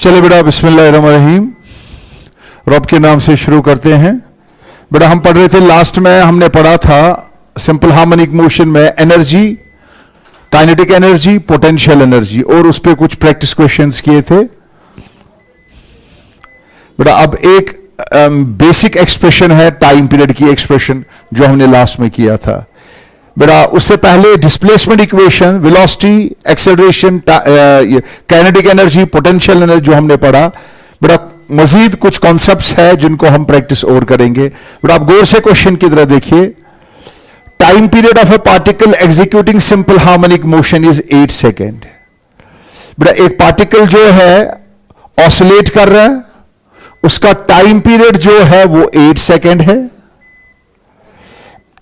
चले बेटा, बिस्मिल्लाहिर्रहमानिर्रहीम। रब के नाम से शुरू करते हैं। बेटा हम पढ़ रहे थे, लास्ट में हमने पढ़ा था सिंपल हार्मोनिक मोशन में energy, kinetic energy, potential energy, और उस पर कुछ प्रैक्टिस क्वेश्चंस किए थे। बेटा अब एक बेसिक एक्सप्रेशन है टाइम पीरियड की एक्सप्रेशन, जो हमने लास्ट में किया था। बेटा उससे पहले displacement equation, velocity, acceleration, kinetic energy, potential energy जो हमने पढ़ा। बेटा मजीद कुछ कॉन्सेप्ट्स है जिनको हम प्रैक्टिस और करेंगे। बेटा आप गौर से क्वेश्चन की तरह देखिए। Time period of A particle executing simple harmonic motion is 8 second. बेटा एक पार्टिकल जो है ऑसिलेट कर रहा है, उसका टाइम पीरियड जो है वो 8 सेकेंड है।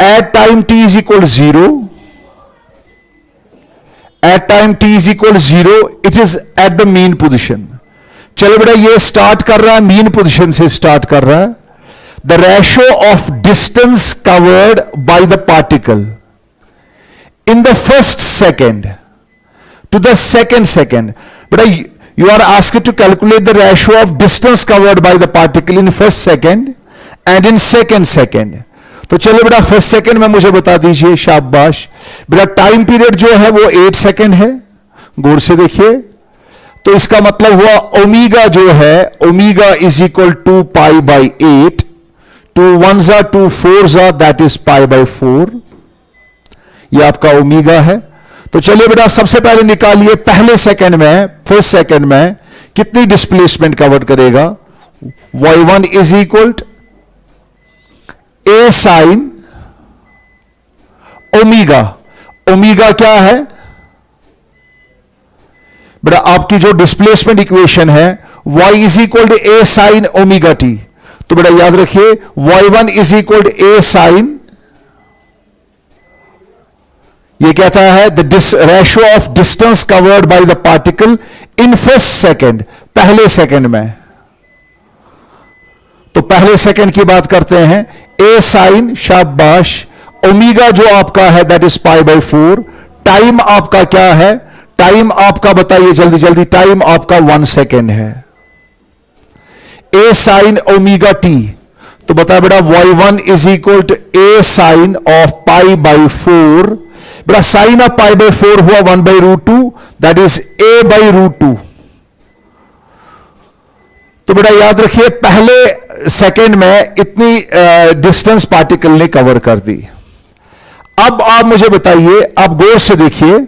At time t is equal to 0, at time t is equal to 0, it is at the mean position. चलो बेटा ये स्टार्ट कर रहा है, मीन पोजीशन से स्टार्ट कर रहा है। The ratio of distance covered by the particle in the first second to the second second. बेटा you are asked to calculate the ratio of distance covered by the particle in first second and in second second. तो चलिए बेटा first second में मुझे बता दीजिए, शाबाश। बेटा टाइम पीरियड जो है वो 8 सेकंड है, गौर से देखिए। तो इसका मतलब हुआ ओमीगा जो है, omega is equal to pi by 8, 2 1s are 2 4s are, that is pi by 4। ये आपका ओमीगा है। तो चलिए बेटा सबसे पहले निकालिए पहले सेकंड में, फर्स्ट सेकंड में कितनी डिस्प्लेसमेंट कवर करेगा। y1 is equal A sine omega. Omega क्या है बेटा, आपकी जो डिस्प्लेसमेंट इक्वेशन है y is equal to A sine omega T. तो बेटा याद रखिए y1 is equal to A sine, ये कहता है the ratio of distance covered by the particle in first second, पहले सेकेंड में। तो पहले सेकेंड की बात करते हैं, ए साइन, शाबाश। ओमीगा जो आपका है that is pi by 4। Time आपका क्या है, टाइम आपका बताइए जल्दी जल्दी, टाइम आपका 1 सेकेंड है। ए साइन ओमीगा टी, तो बताया बेटा y1 is equal to A sine of pi by 4। बेटा साइन ऑफ पाई बाई 4 हुआ 1 by root 2, that is a by root 2। तो बेटा याद रखिए पहले सेकेंड में इतनी डिस्टेंस पार्टिकल ने कवर कर दी। अब आप मुझे बताइए, आप गौर से देखिए,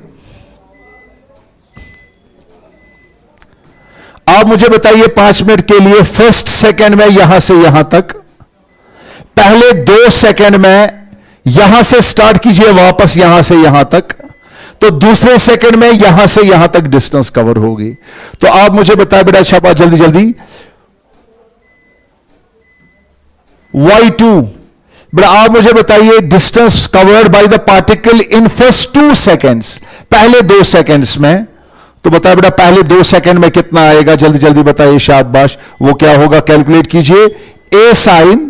आप मुझे बताइए 5 मिनट के लिए फर्स्ट सेकेंड में यहां से यहां तक, पहले 2 सेकेंड में यहां से स्टार्ट कीजिए वापस यहां से यहां तक, तो दूसरे सेकेंड में यहां से यहां तक डिस्टेंस कवर होगी। तो आप मुझे बताएं बेटा, छापा जल्दी जल्दी, y2। बेटा आप मुझे बताइए distance covered by the particle in first 2 seconds, पहले 2 सेकेंड्स में। तो बताए बेटा पहले 2 सेकेंड में कितना आएगा, जल्दी जल्दी बताइए, शाबाश। वो क्या होगा, कैलकुलेट कीजिए। ए साइन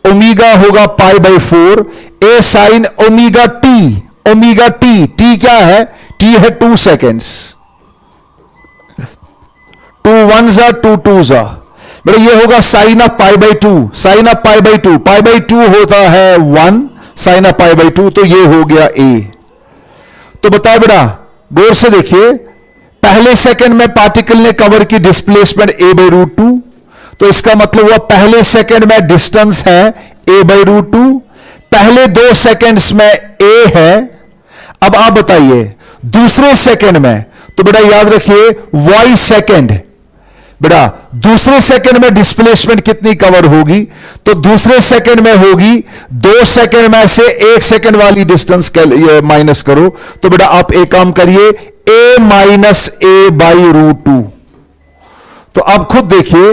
ओमीगा होगा pi by 4, A sine omega T, omega T, T क्या है, टी है 2 seconds. 2 1s are 2 2s are, बेटा ये होगा sine of pi by 2, sine of pi by 2, pi by 2 होता है 1, साइन ऑफ पाई बाई 2, तो ये हो गया ए। तो बताए बेटा गौर से देखिए, पहले सेकंड में पार्टिकल ने कवर की डिस्प्लेसमेंट ए बाई रूट 2, तो इसका मतलब हुआ पहले सेकंड में डिस्टेंस है ए बाई रूट 2, पहले 2 सेकेंड्स में ए है। अब आप बताइए दूसरे सेकंड में, तो बेटा याद रखिए y सेकंड, बेटा दूसरे सेकंड में डिस्प्लेसमेंट कितनी कवर होगी, तो दूसरे सेकंड में होगी 2 सेकंड में से 1 सेकंड वाली डिस्टेंस माइनस करो। तो बेटा आप एक काम करिए, a minus a by root 2। तो आप खुद देखिए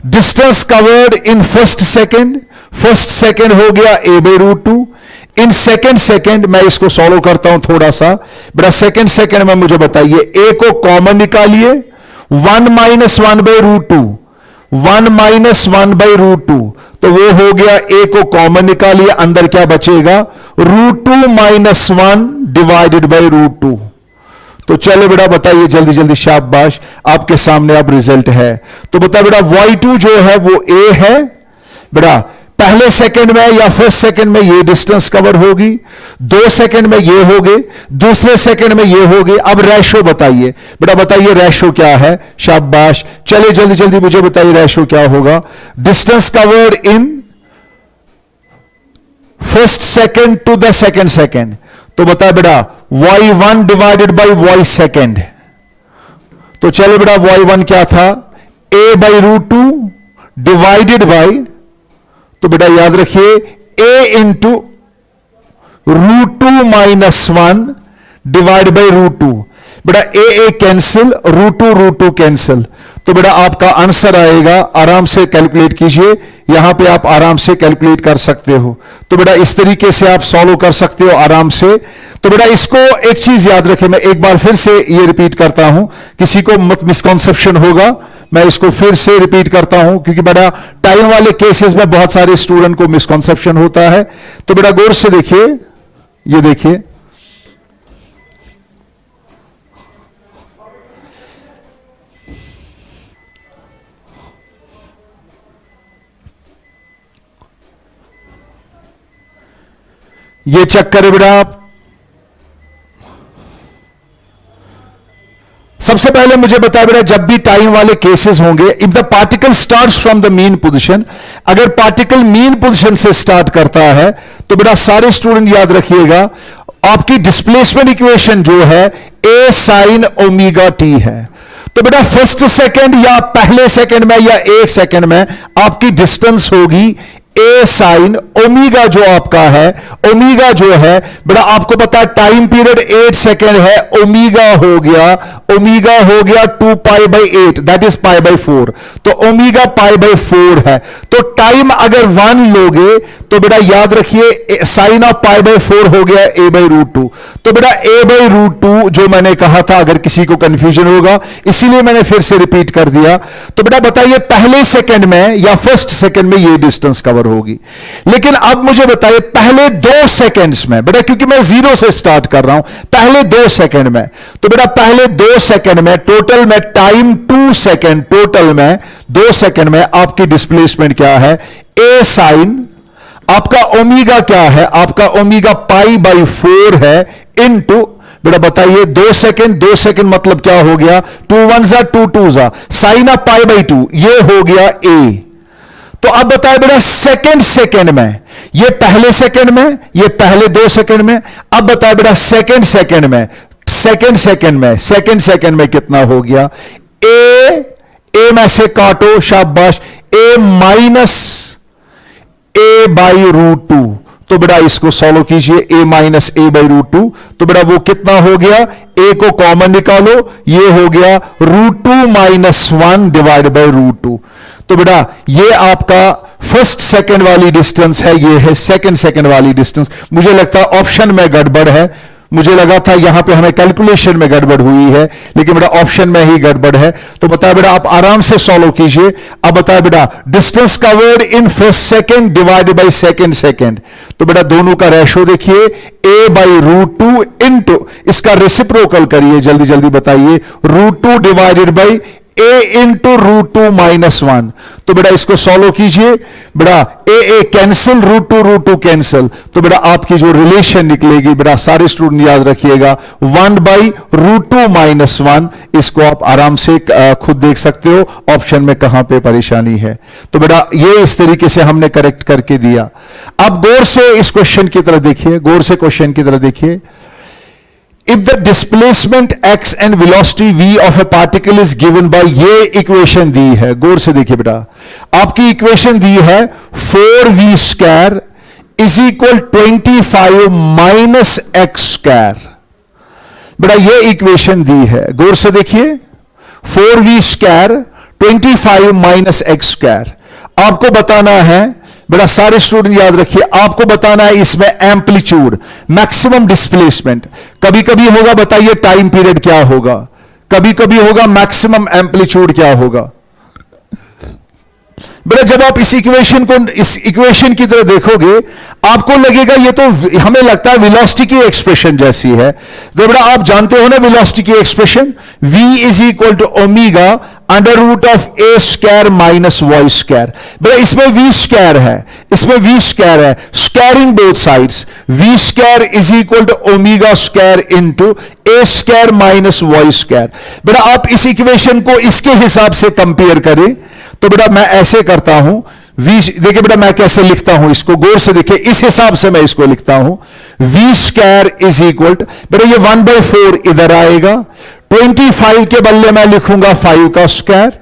distance covered in first second, first second हो गया a by root 2। In second second मैं इसको सॉल्व करता हूं थोड़ा सा। बेटा सेकंड सेकंड में मुझे बताइए, a को कॉमन निकालिए, 1 minus 1 by root 2, 1 minus 1 by root 2, तो वो हो गया, a को कॉमन निकालिए, अंदर क्या बचेगा, root 2 minus 1 divided by root 2। तो चलो बेटा बताइए जल्दी जल्दी, शाबाश, आपके सामने अब रिजल्ट है। तो बता बेटा y2 जो है वो a है बेटा, पहले सेकंड में या फर्स्ट सेकंड में ये डिस्टेंस कवर होगी, 2 सेकंड में ये हो गए, दूसरे सेकंड में ये हो गए। अब रेशो बताइए बेटा, बताइए रेशो क्या है, शाबाश, चलिए जल्दी जल्दी मुझे बताइए रेशो क्या होगा। Distance covered in first second to the second second, तो बता बेटा y1 divided by y second. तो चलो बेटा y1 क्या था, a/√2 डिवाइडेड बाई, तो बेटा याद रखिए a इंटू √2 - 1 डिवाइड बाई √2। बेटा a कैंसिल, √2 कैंसिल, तो बेटा आपका आंसर आएगा, आराम से कैलकुलेट कीजिए, यहां पे आप आराम से कैलकुलेट कर सकते हो। तो बेटा इस तरीके से आप सॉल्व कर सकते हो आराम से। तो बेटा इसको एक चीज याद रखें, मैं एक बार फिर से ये रिपीट करता हूं, किसी को मत मिसकॉन्सेप्शन होगा, मैं इसको फिर से रिपीट करता हूं, क्योंकि बेटा टाइम वाले केसेस में बहुत सारे स्टूडेंट को मिसकॉन्सेप्शन होता है। तो बेटा गौर से देखिए, ये देखिए, ये चेक करें बेटा आप। सबसे पहले मुझे बता बेटा, जब भी टाइम वाले केसेस होंगे, if the particle starts from the mean position, अगर पार्टिकल मीन पोजीशन से स्टार्ट करता है तो बेटा सारे स्टूडेंट याद रखिएगा, आपकी डिस्प्लेसमेंट इक्वेशन जो है a sin ओमेगा t है। तो बेटा फर्स्ट सेकंड या पहले सेकंड में या एक सेकंड में आपकी डिस्टेंस होगी a sin ओमेगा, जो आपका है ओमेगा जो है बेटा, आपको पता है टाइम पीरियड 8 सेकंड है, ओमेगा हो गया 2π/8, दैट इज π/4, तो ओमेगा π/4 है। तो टाइम अगर 1 लोगे तो बेटा याद रखिए साइन ऑफ π/4 हो गया a/√2। तो बेटा a/√2 जो मैंने कहा था, अगर किसी को कंफ्यूजन होगा इसीलिए मैंने फिर से रिपीट कर दिया। तो बेटा बताइए पहले सेकंड में या फर्स्ट सेकंड में ये डिस्टेंस कवर होगी, लेकिन अब मुझे बताइए पहले 2 सेकंड्स में बेटा, क्योंकि मैं 0 से स्टार्ट कर रहा हूं, पहले 2 सेकंड में, तो बेटा पहले 2 सेकंड में टोटल में टाइम 2 सेकंड, टोटल में 2 सेकंड में आपकी डिस्प्लेसमेंट क्या है, a साइन, आपका ओमेगा क्या है, आपका ओमेगा π/4 है, इनटू बेटा बताइए 2 सेकंड मतलब क्या हो गया, 2 1 2 2 साइन ऑफ π/2, ये हो गया a। तो अब बताए बेटा सेकंड में, ये पहले सेकंड में, ये पहले 2 सेकंड में, अब बताए बेटा सेकंड सेकंड में कितना हो गया, a में से काटो, शाबाश, a माइनस a/√2। तो बेटा इसको सॉल्व कीजिए, a माइनस a/√2, तो बेटा वो कितना हो गया, a को कॉमन निकालो, ये हो गया √2 - 1 डिवाइड बाई √2। तो बेटा ये आपका फर्स्ट सेकंड वाली डिस्टेंस है, ये है सेकंड वाली डिस्टेंस। मुझे लगता है ऑप्शन में गड़बड़ है, मुझे लगा था यहां पे हमें कैलकुलेशन में गड़बड़ हुई है, लेकिन बेटा ऑप्शन में ही गड़बड़ है। तो बताया बेटा आप आराम से सॉल्व कीजिए। अब बताया बेटा distance covered in first second divided by second, तो बेटा दोनों का रेशो देखिए, a/√2 इनटू इसका रेसिप्रोकल करिए, जल्दी जल्दी बताइए, √2 डिवाइडेड बाई a इंटू √2 - 1। तो बेटा इसको सॉल्व कीजिए, बेटा a कैंसिल, √2 कैंसिल, तो बेटा आपकी जो रिलेशन निकलेगी बेटा सारे स्टूडेंट याद रखिएगा 1/√2 - 1। इसको आप आराम से खुद देख सकते हो ऑप्शन में कहां पे परेशानी है। तो बेटा ये इस तरीके से हमने करेक्ट करके दिया। अब गौर से इस क्वेश्चन की तरफ देखिए, गौर से क्वेश्चन की तरफ देखिए। If the displacement x and velocity v of a particle is given by, ये इक्वेशन दी है, गौर से देखिए बेटा, आपकी इक्वेशन दी है 4v² is equal 25 minus x²। बेटा ये इक्वेशन दी है, गौर से देखिए, 4v² 25 माइनस x²। आपको बताना है बेटा, सारे स्टूडेंट याद रखिए, आपको बताना है इसमें एम्पलीट्यूड, मैक्सिमम डिस्प्लेसमेंट। कभी कभी होगा, बताइए टाइम पीरियड क्या होगा, कभी कभी होगा मैक्सिमम एम्पलीट्यूड क्या होगा, बेटा जब आप इस इक्वेशन को इस इक्वेशन की तरह देखोगे आपको लगेगा ये तो हमें लगता है वेलोसिटी की एक्सप्रेशन जैसी है। तो बेटा आप जानते हो ना वेलोसिटी की expression v is equal to omega under root of a square minus y square. बेटा इसमें v स्क्वायर है, इसमें v स्क्वायर है, squaring both sides, v square is equal to omega square into a square minus y square. बेटा आप इस equation को इसके हिसाब से कंपेयर करें तो बेटा मैं ऐसे करता हूं v, देखिए बेटा मैं कैसे लिखता हूं इसको, गौर से देखिए, इस हिसाब से मैं इसको लिखता हूं v square is equal to, बेटा ये 1/4 इधर आएगा, 25 के बदले मैं लिखूंगा 5 का स्क्वायर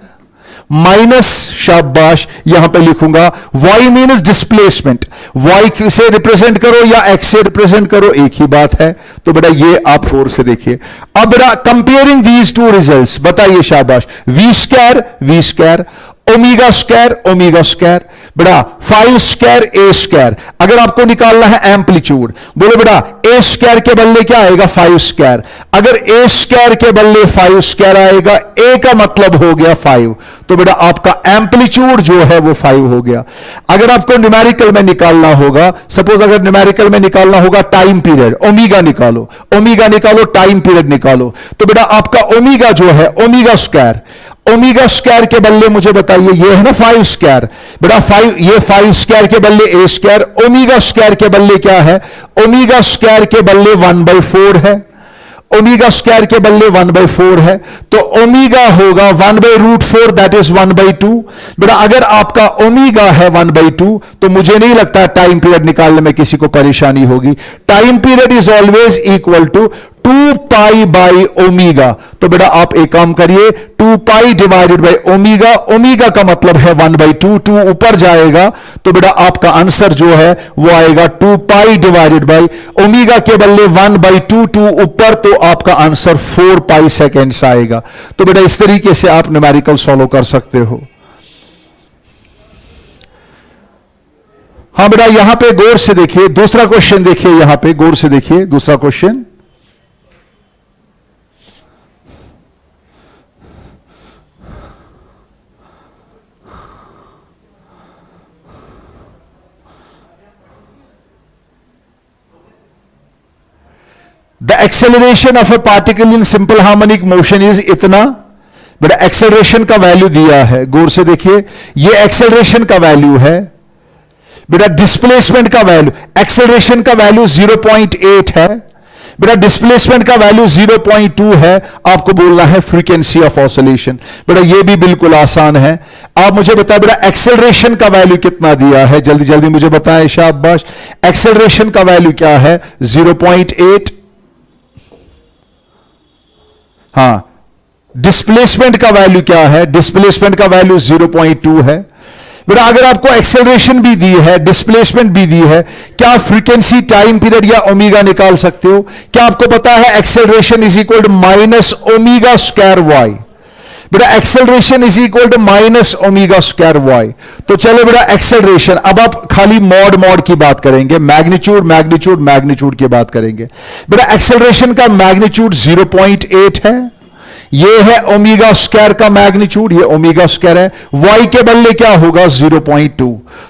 माइनस, शाबाश, यहां पे लिखूंगा y मीन्स डिस्प्लेसमेंट, y से रिप्रेजेंट करो या x से रिप्रेजेंट करो एक ही बात है। तो बेटा ये आप 4 से देखिए। अब बेटा कंपेयरिंग दीज टू रिजल्ट्स, बताइए शाबाश, v स्क्वायर ओमेगा स्क्वायर, बेटा 5 स्क्वायर ए स्क्वायर। अगर आपको निकालना है एम्पलीट्यूड, बोलो बेटा ए स्क्वायर के बदले क्या आएगा 5 स्क्वायर, अगर ए स्क्वायर के बदले 5 स्क्वायर आएगा, ए का मतलब हो गया 5, तो बेटा आपका एम्पलीट्यूड जो है वो 5 हो गया। अगर आपको न्यूमेरिकल में निकालना होगा, सपोज अगर न्यूमेरिकल में निकालना होगा टाइम पीरियड, ओमेगा निकालो टाइम पीरियड निकालो, तो बेटा आपका ओमेगा जो है ओमेगा स्क्वायर के बदले मुझे बताइए, ये है ना 5 स्क्वायर, बेटा 5 स्क्वायर के बदले ए स्क्वायर, ओमेगा स्क्वायर के बदले क्या है, ओमेगा स्क्वायर के बदले 1/4 है, ओमेगा स्क्वायर के बदले 1/4 है, तो ओमेगा होगा 1/√4 दैट इज 1/2। बेटा अगर आपका ओमेगा है 1/2 तो मुझे नहीं लगता टाइम पीरियड निकालने में किसी को परेशानी होगी। Time period is always equal to 2 pi by omega. तो बेटा आप एक काम करिए, 2 pi divided by omega, omega का मतलब है 1/2, 2 ऊपर जाएगा तो बेटा आपका आंसर जो है वो आएगा 2 पाई डिवाइडेड बाई ओमेगा के बदले 1/2, 2 ऊपर, तो आपका आंसर 4 पाई सेकेंड्स आएगा। तो बेटा इस तरीके से आप न्यूमेरिकल सॉल्व कर सकते हो। हां बेटा यहां पे गौर से देखिए, दूसरा क्वेश्चन देखिए, यहां पे गौर से देखिए दूसरा question. The acceleration of a particle in simple harmonic motion is इतना। बेटा एक्सेलरेशन का वैल्यू दिया है, गौर से देखिए, ये एक्सेलरेशन का वैल्यू है। बेटा डिस्प्लेसमेंट का वैल्यू, एक्सेलरेशन का वैल्यू 0.8 है, बेटा डिस्प्लेसमेंट का वैल्यू 0.2 है। आपको बोलना है फ्रीक्वेंसी ऑफ ऑसिलेशन। बेटा ये भी बिल्कुल आसान है। आप मुझे बताएं बेटा एक्सेलरेशन का वैल्यू कितना दिया है, जल्दी जल्दी मुझे बताएं शाबाश। एक्सेलरेशन का वैल्यू क्या है 0.8। हां डिस्प्लेसमेंट का वैल्यू क्या है, डिस्प्लेसमेंट का वैल्यू 0.2 है। बेटा अगर आपको एक्सेलरेशन भी दी है, डिस्प्लेसमेंट भी दी है, क्या फ्रीक्वेंसी, टाइम पीरियड या ओमेगा निकाल सकते हो? क्या आपको पता है acceleration is equal to minus omega square y. बेटा acceleration is equal to minus omega square y. तो चलो बेटा एक्सेलरेशन, अब आप खाली मॉड की बात करेंगे, मैग्नीट्यूड की बात करेंगे। बेटा एक्सेलरेशन का मैग्नीट्यूड 0.8 है, ये है ओमेगा स्क्वायर का मैग्नीट्यूड, ये ओमेगा स्क्वायर है, y के बदले क्या होगा 0.2।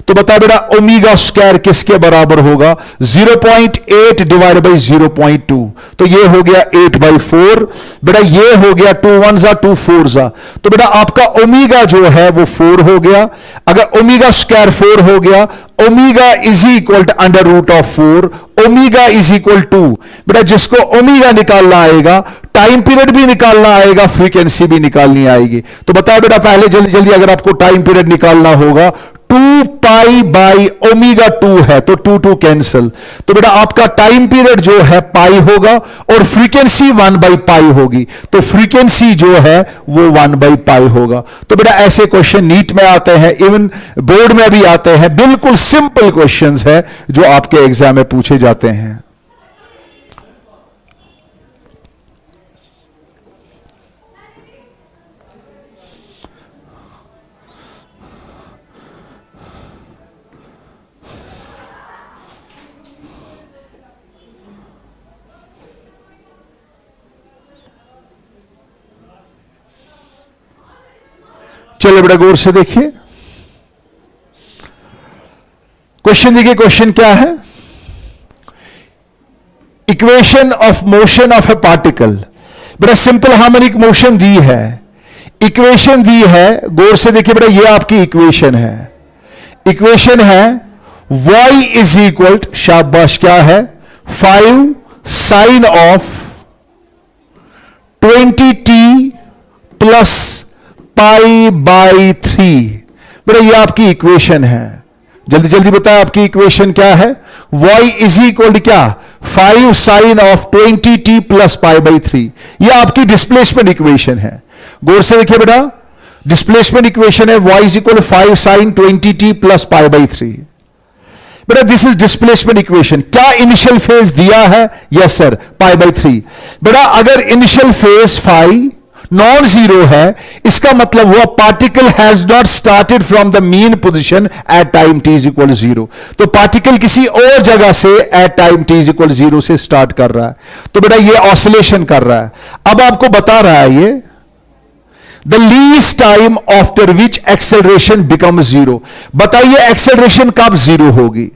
तो बता बेटा ओमेगा स्क्वायर किसके बराबर होगा 0.8 डिवाइड बाई 0.2, तो ये हो गया 8/4। बेटा ये हो गया 2 1 जा 2 4 जा, तो बेटा आपका ओमेगा जो है वो 4 हो गया। अगर ओमेगा स्क्वायर 4 हो गया, omega is equal to under root of 4, omega is equal to, बेटा जिसको ओमेगा निकालना आएगा, टाइम पीरियड भी निकालना आएगा, फ्रीक्वेंसी भी निकालनी आएगी। तो बताओ बेटा पहले जल्दी जल्दी अगर आपको टाइम पीरियड निकालना होगा, 2 पाई बाई ओमेगा 2 है तो 2 कैंसिल, तो बेटा आपका टाइम पीरियड जो है पाई होगा और फ्रीक्वेंसी 1/पाई होगी, तो फ्रीक्वेंसी जो है वो 1/पाई होगा। तो बेटा ऐसे क्वेश्चन नीट में आते हैं, इवन बोर्ड में भी आते हैं, बिल्कुल सिंपल क्वेश्चंस है जो आपके एग्जाम में पूछे जाते हैं। चलो बेटा गौर से देखिए, क्वेश्चन देखिए, क्वेश्चन क्या है? Equation of motion of A particle. बड़ा सिंपल हार्मोनिक मोशन दी है, इक्वेशन दी है, गौर से देखिए बेटा, ये आपकी इक्वेशन है। इक्वेशन है y इज इक्वल, शाबाश, क्या है? 5 sine of 20t plus pi by 3। बेटा ये आपकी इक्वेशन है, जल्दी जल्दी बताया आपकी इक्वेशन क्या है? y इज इक्वल क्या? 5 sine of 20t plus pi by 3। यह आपकी डिस्प्लेसमेंट इक्वेशन है। गौर से देखिए बेटा, डिस्प्लेसमेंट इक्वेशन है y is equal 5 sine 20t plus pi by 3। बेटा दिस इज डिस्प्लेसमेंट इक्वेशन। क्या इनिशियल फेज दिया है? Yes sir, pi by 3। बेटा अगर initial phase phi non zero है, इसका मतलब हुआ particle has not started from the mean position at time t is equal 0। तो पार्टिकल किसी और जगह से at time t is equal 0 से स्टार्ट कर रहा है, तो बेटा ये ऑसिलेशन कर रहा है। अब आपको बता रहा है ये the least time after which acceleration become 0। बताइए एक्सेलरेशन कब 0 होगी?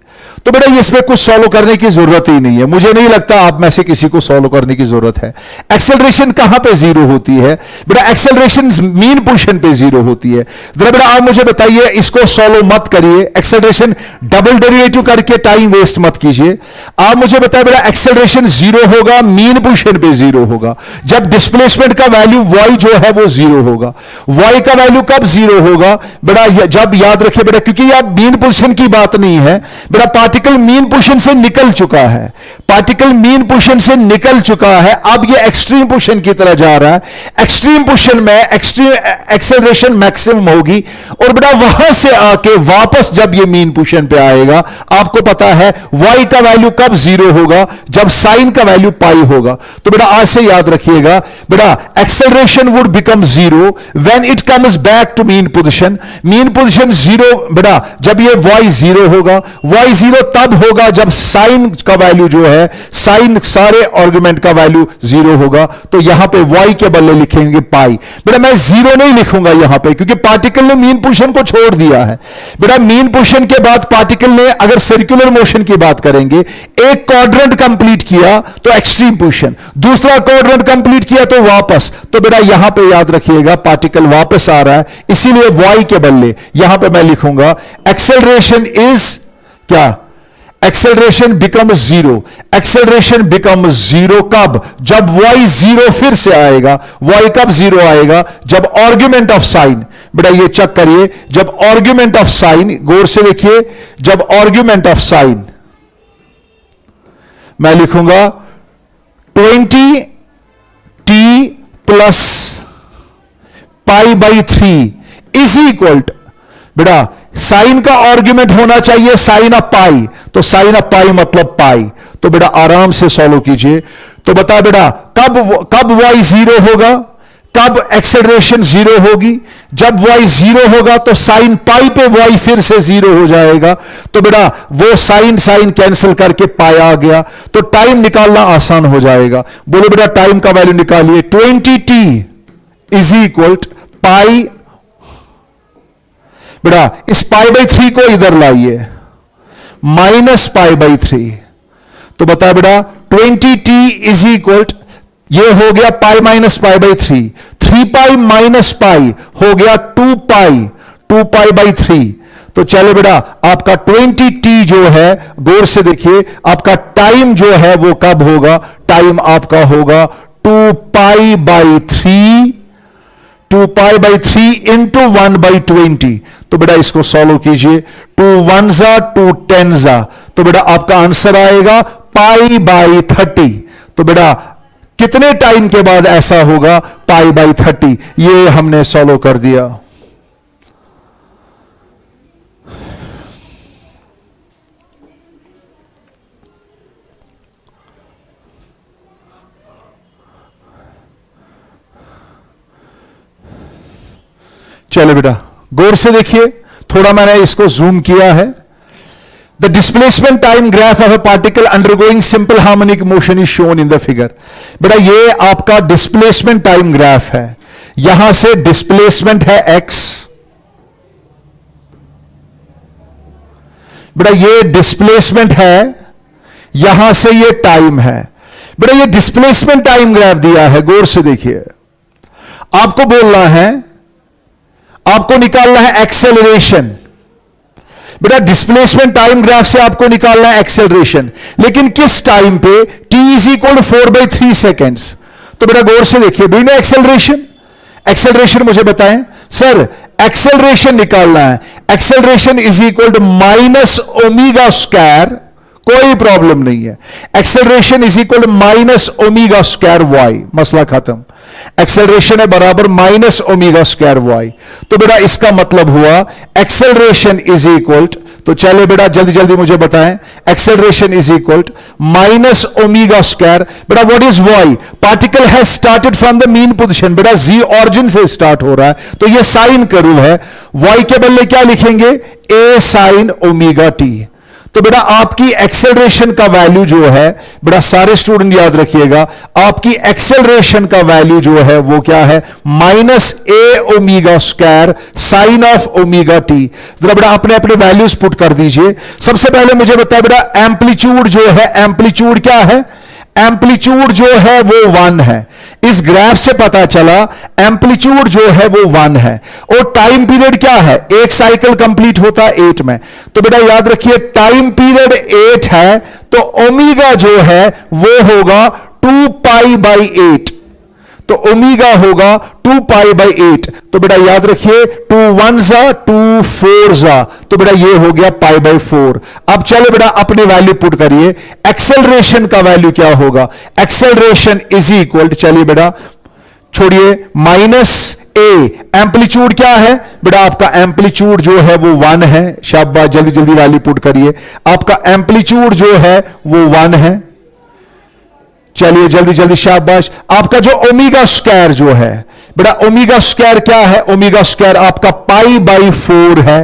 तो बेटा इसमें कुछ सॉल्व करने की जरूरत ही नहीं है, मुझे नहीं लगता आप में से किसी को सॉल्व करने की जरूरत है। एक्सेलरेशन कहां पे 0 होती है? बेटा एक्सेलरेशन मीन पोजीशन पे 0 होती है। जरा बेटा आप मुझे बताइए, इसको सॉल्व मत करिए, एक्सेलरेशन डबल डेरिवेटिव करके टाइम वेस्ट मत कीजिए। आप मुझे बताइए बेटा, एक्सेलरेशन 0 होगा, मीन पोजीशन पे 0 होगा जब डिस्प्लेसमेंट का वैल्यू y जो है वो 0 होगा। y का वैल्यू कब 0 होगा? बेटा जब, याद रखिए बेटा, क्योंकि यह मीन पोजीशन की बात नहीं है बेटा, पार्टिकल मीन पोजीशन से निकल चुका है, पार्टिकल मीन पोजीशन से निकल चुका है, अब ये एक्सट्रीम पोजीशन की तरह जा रहा है। एक्सट्रीम पोजीशन में एक्सट्रीम एक्सेलरेशन मैक्सिमम होगी, और बेटा वहां से आके वापस जब ये मीन पोजीशन पे आएगा, आपको पता है y का वैल्यू कब 0 होगा? जब साइन का वैल्यू पाई होगा। तो बेटा आज से याद रखिएगा बेटा, acceleration would become 0 when it comes back to mean position. Mean position 0 बेटा जब ये y 0 होगा, y 0 तब होगा जब साइन का वैल्यू जो है, साइन सारे आर्गुमेंट का वैल्यू 0 होगा। तो यहां पे y के बदले लिखेंगे पाई। बेटा मैं 0 नहीं लिखूंगा यहां पे, क्योंकि पार्टिकल ने मीन पोजीशन को छोड़ दिया है। बेटा मीन पोजीशन के बाद पार्टिकल ने, अगर सर्कुलर मोशन की बात करेंगे, एक क्वाड्रेंट कंप्लीट किया तो एक्सट्रीम पोजीशन, दूसरा क्वाड्रेंट कंप्लीट किया तो वापस। तो बेटा यहां पे याद रखिएगा पार्टिकल वापस आ रहा है, इसीलिए y के बदले यहां पे मैं लिखूंगा एक्सेलरेशन इज क्या? Acceleration become 0। एक्सेलरेशन बिकम 0 कब? जब y 0 फिर से आएगा। y कब 0 आएगा? जब आर्ग्यूमेंट ऑफ साइन, बेटा ये चेक करिए, जब आर्ग्यूमेंट ऑफ साइन, गौर से देखिए, जब आर्ग्यूमेंट ऑफ साइन मैं लिखूंगा 20t plus pi by 3 is equal, बेटा साइन का आर्ग्यूमेंट होना चाहिए साइन ऑफ पाई, तो साइन ऑफ पाई मतलब पाई। तो बेटा आराम से सॉल्व कीजिए। तो बता बेटा कब y 0 होगा? कब एक्सेलरेशन 0 होगी? जब y 0 होगा तो साइन पाई पे y फिर से 0 हो जाएगा। तो बेटा वो साइन साइन कैंसिल करके पाई आ गया, तो टाइम निकालना आसान हो जाएगा। बोलो बेटा टाइम का वैल्यू निकालिए। 20t इज इक्वल पाई, बेटा इस पाई बाई 3 को इधर लाइए, माइनस पाई बाई 3। तो बता बेटा 20t इज इक्वल, ये हो गया pi minus pi by 3, 3 pi minus pi हो गया 2 पाई बाई 3। तो चलो बेटा आपका 20t जो है, गौर से देखिए, आपका टाइम जो है वो कब होगा? टाइम आपका होगा 2 pi by 3, 2 pi by 3 into 1 by 20। तो बेटा इसको सॉल्व कीजिए, 2 1 जा 2 10 जा, तो बेटा आपका आंसर आएगा पाई बाई 30। तो बेटा कितने टाइम के बाद ऐसा होगा? Pi by 30। ये हमने सॉल्व कर दिया। चलो बेटा गौर से देखिए, थोड़ा मैंने इसको जूम किया है। The displacement time graph of A particle undergoing simple harmonic motion is shown in the figure. बेटा ये आपका डिस्प्लेसमेंट टाइम ग्राफ है, यहां से डिस्प्लेसमेंट है x, बेटा ये डिस्प्लेसमेंट है, यहां से ये टाइम है। बेटा ये डिस्प्लेसमेंट टाइम ग्राफ दिया है, गौर से देखिए। आपको बोलना है, आपको निकालना है एक्सेलरेशन। बेटा डिस्प्लेसमेंट टाइम ग्राफ से आपको निकालना है एक्सेलरेशन, लेकिन किस टाइम पे? t is equal to 4/3 seconds. तो बेटा गौर से देखिए, do you know acceleration? Acceleration मुझे बताएं सर। एक्सेलरेशन निकालना है, acceleration is equal to minus omega square, कोई प्रॉब्लम नहीं है। Acceleration is equal to minus omega square y, मसला खत्म। एक्सेलरेशन है बराबर माइनस ओमेगा स्क्वायर वाई। तो बेटा इसका मतलब हुआ एक्सेलरेशन इज इक्वल, तो चले बेटा जल्दी जल्दी मुझे बताएं, acceleration is equal minus omega square. बेटा what is y? Particle has started from the mean position. बेटा जी ऑरिजिन से स्टार्ट हो रहा है, तो ये साइन कर्व है। वाई के बदले क्या लिखेंगे? ए साइन ओमेगा टी। तो बेटा आपकी एक्सेलरेशन का वैल्यू जो है, बेटा सारे स्टूडेंट याद रखिएगा, आपकी एक्सेलरेशन का वैल्यू जो है वो क्या है? Minus A omega square sine of omega T. जरा बेटा अपने अपने वैल्यूज पुट कर दीजिए। सबसे पहले मुझे बताया बेटा एम्पलीट्यूड जो है, एम्पलीट्यूड क्या है? एम्पलीट्यूड जो है वो 1 है। इस ग्राफ से पता चला एम्पलीट्यूड जो है वो 1 है। और टाइम पीरियड क्या है? एक साइकिल कंप्लीट होता है 8 में। तो बेटा याद रखिए टाइम पीरियड 8 है, तो ओमेगा जो है वो होगा 2 पाई बाई 8। तो ओमेगा होगा 2 पाई बाई 8। तो बेटा याद रखिए 2 1 जा 2 4 जा, तो बेटा ये हो गया पाई बाई 4। अब चलो बेटा अपनी वैल्यू पुट करिए। एक्सेलरेशन का वैल्यू क्या होगा? एक्सेलरेशन इज इक्वल, चलिए बेटा छोड़िए, माइनस ए। एम्पलीट्यूड क्या है? बेटा आपका एम्पलीट्यूड जो है वो 1 है। शाबाश, जल्दी जल्दी वैल्यू पुट करिए। आपका एम्पलीट्यूड जो है वो 1 है। चलिए जल्दी जल्दी, शाबाश। आपका जो ओमेगा स्क्वायर जो है, बेटा ओमेगा स्क्वायर क्या है? ओमेगा स्क्वायर आपका पाई बाई 4 है।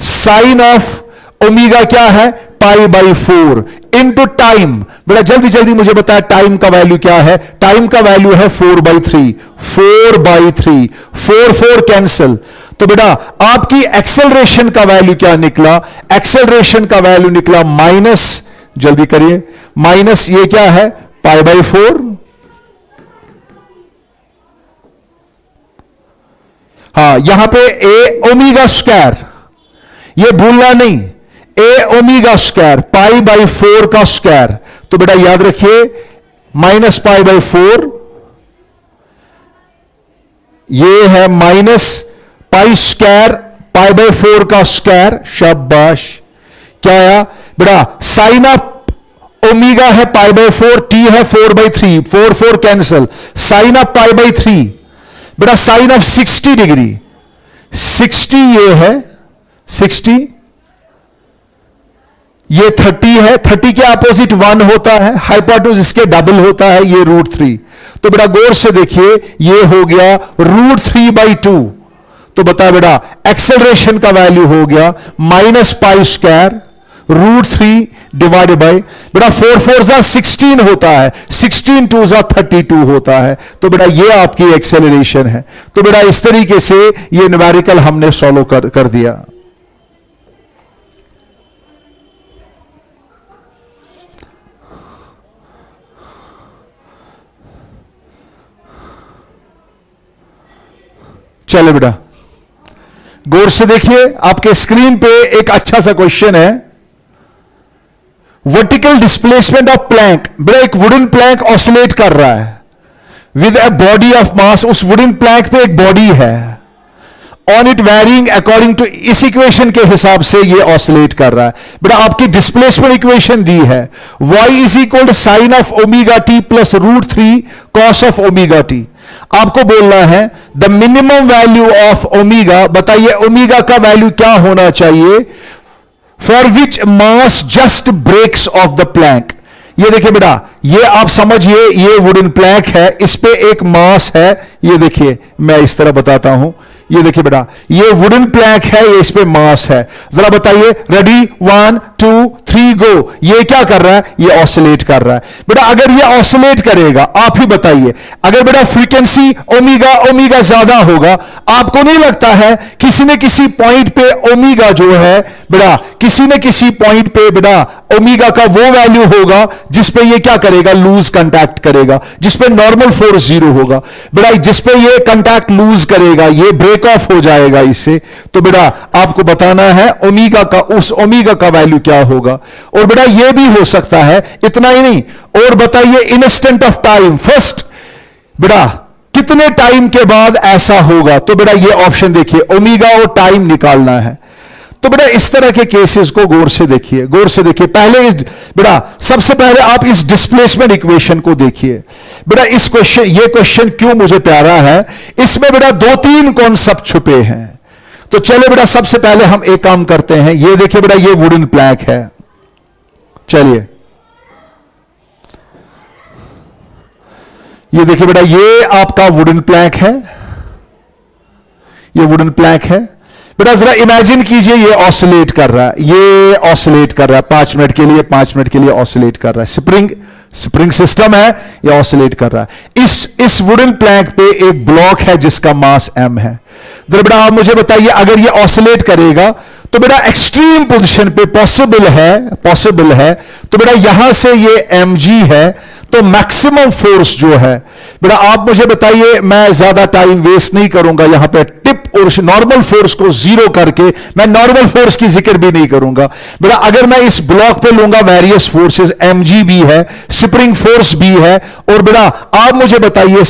साइन ऑफ ओमेगा क्या है? पाई बाई 4 इंटू टाइम। बेटा जल्दी जल्दी मुझे बताया टाइम का वैल्यू क्या है? टाइम का वैल्यू है 4/3। 4/3, 4 4 कैंसिल। तो बेटा आपकी एक्सेलरेशन का वैल्यू क्या निकला? एक्सेलरेशन का वैल्यू निकला माइनस, जल्दी करिए, माइनस ये क्या है? पाई बाई 4। हाँ यहां पे ए ओमेगा स्क्वायर, ये भूलना नहीं, ए ओमेगा स्क्वायर पाई बाई 4 का स्क्वायर। तो बेटा याद रखिए माइनस पाई बाई 4, ये है minus pi square pi by 4 का स्क्वायर। शाबाश, क्या आया बेटा? साइन ऑफ ओमेगा है पाई बाई 4, टी है 4/3, 4 4 cancel. Sine of pi by 3, बेटा साइन ऑफ 60 डिग्री, 60 ये है 60, ये 30 है। 30 के अपोजिट 1 होता है, हाइपोटेन्यूज इसके डबल होता है, ये √3। तो बेटा गौर से देखिए ये हो गया √3/2। तो बता बेटा एक्सेलरेशन का वैल्यू हो गया minus pi square √3 divided by, बेटा 4 4 जा 16 होता है, 16 2 जा 32 होता है। तो बेटा ये आपकी एक्सेलरेशन है। तो बेटा इस तरीके से ये न्यूमेरिकल हमने सॉल्व कर दिया। चलो बेटा गौर से देखिए, आपके स्क्रीन पे एक अच्छा सा क्वेश्चन है। Vertical displacement of plank. बेटा एक वुडन प्लैंक ऑसिलेट कर रहा है with a body of mass. उस वुडन प्लैंक पे एक बॉडी है, on it varying according to, इस इक्वेशन के हिसाब से ये ऑसिलेट कर रहा है। बेटा आपकी डिस्प्लेसमेंट इक्वेशन दी है, y is equal to sine of omega t plus √3 cos of omega t. आपको बोलना है the minimum value of omega. बताइए ओमेगा का वैल्यू क्या होना चाहिए for which mass just breaks off the plank. ये देखिए बेटा ये आप समझिए, ये वुडन प्लैंक है, इस पे एक मास है, ये देखिए मैं इस तरह बताता हूं, ये देखिए बेटा, ये वुडन प्लैंक है, ये इस पे मास है। जरा बताइए, रेडी, 1 2 3 गो। ये क्या कर रहा है? ये ऑसिलेट कर रहा है। बेटा अगर ये ऑसिलेट करेगा, आप ही बताइए, अगर बेटा फ्रीक्वेंसी ओमेगा ओमेगा ज्यादा होगा, आपको नहीं लगता है किसी न किसी पॉइंट पे ओमेगा जो है बेटा, किसी न किसी पॉइंट पे बेटा ओमेगा का वो वैल्यू होगा जिस पे ये क्या करेगा? लूज कांटेक्ट करेगा, जिस पे नॉर्मल फोर्स जीरो होगा। बेटा जिस पे ये कांटेक्ट लूज करेगा, ये ब्रेक ऑफ हो जाएगा इससे, तो बेटा आपको बताना है ओमेगा का, उस ओमेगा का वैल्यू क्या होगा। और बेटा ये भी हो सकता है, इतना ही नहीं, और बताइए इंस्टेंट ऑफ टाइम, फर्स्ट बेटा कितने टाइम के बाद ऐसा होगा? तो बेटा ये ऑप्शन देखिए, ओमेगा और टाइम निकालना है। तो बेटा इस तरह के केसेस को गौर से देखिए, गौर से देखिए। पहले इस बेटा सबसे पहले आप इस डिस्प्लेसमेंट इक्वेशन को देखिए। बेटा इस क्वेश्चन, ये क्वेश्चन क्यों मुझे प्यारा है, इसमें बेटा 2-3 कॉन्सेप्ट छुपे हैं। तो चले बेटा सबसे पहले हम एक काम करते हैं, ये देखिए बेटा ये वुडन प्लैंक है, चलिए ये देखिए बेटा ये आपका वुडन प्लैंक है, ये वुडन प्लैंक है। बेटा जरा इमेजिन कीजिए ये ऑसिलेट कर रहा है, ये ऑसिलेट कर रहा है 5 मिनट के लिए, 5 मिनट के लिए ऑसिलेट कर रहा है, स्प्रिंग सिस्टम है, ये ऑसिलेट कर रहा है। इस वुडन प्लैंक पे एक ब्लॉक है जिसका मास m है। जरा बेटा आप मुझे बताइए, अगर ये ऑसिलेट करेगा तो बेटा एक्सट्रीम पोजीशन पे पॉसिबल है, तो बेटा यहां से ये mg है, तो मैक्सिमम फोर्स जो है बेटा आप मुझे बताइए, मैं ज्यादा टाइम वेस्ट नहीं करूंगा यहां पे, टिप और नॉर्मल फोर्स को जीरो करके, मैं नॉर्मल फोर्स की जिक्र भी नहीं करूंगा। बेटा अगर मैं इस ब्लॉक पे लूंगा वेरियस फोर्सेस, mg भी है, स्प्रिंग फोर्स भी है, और बेटा आप मुझे बताइए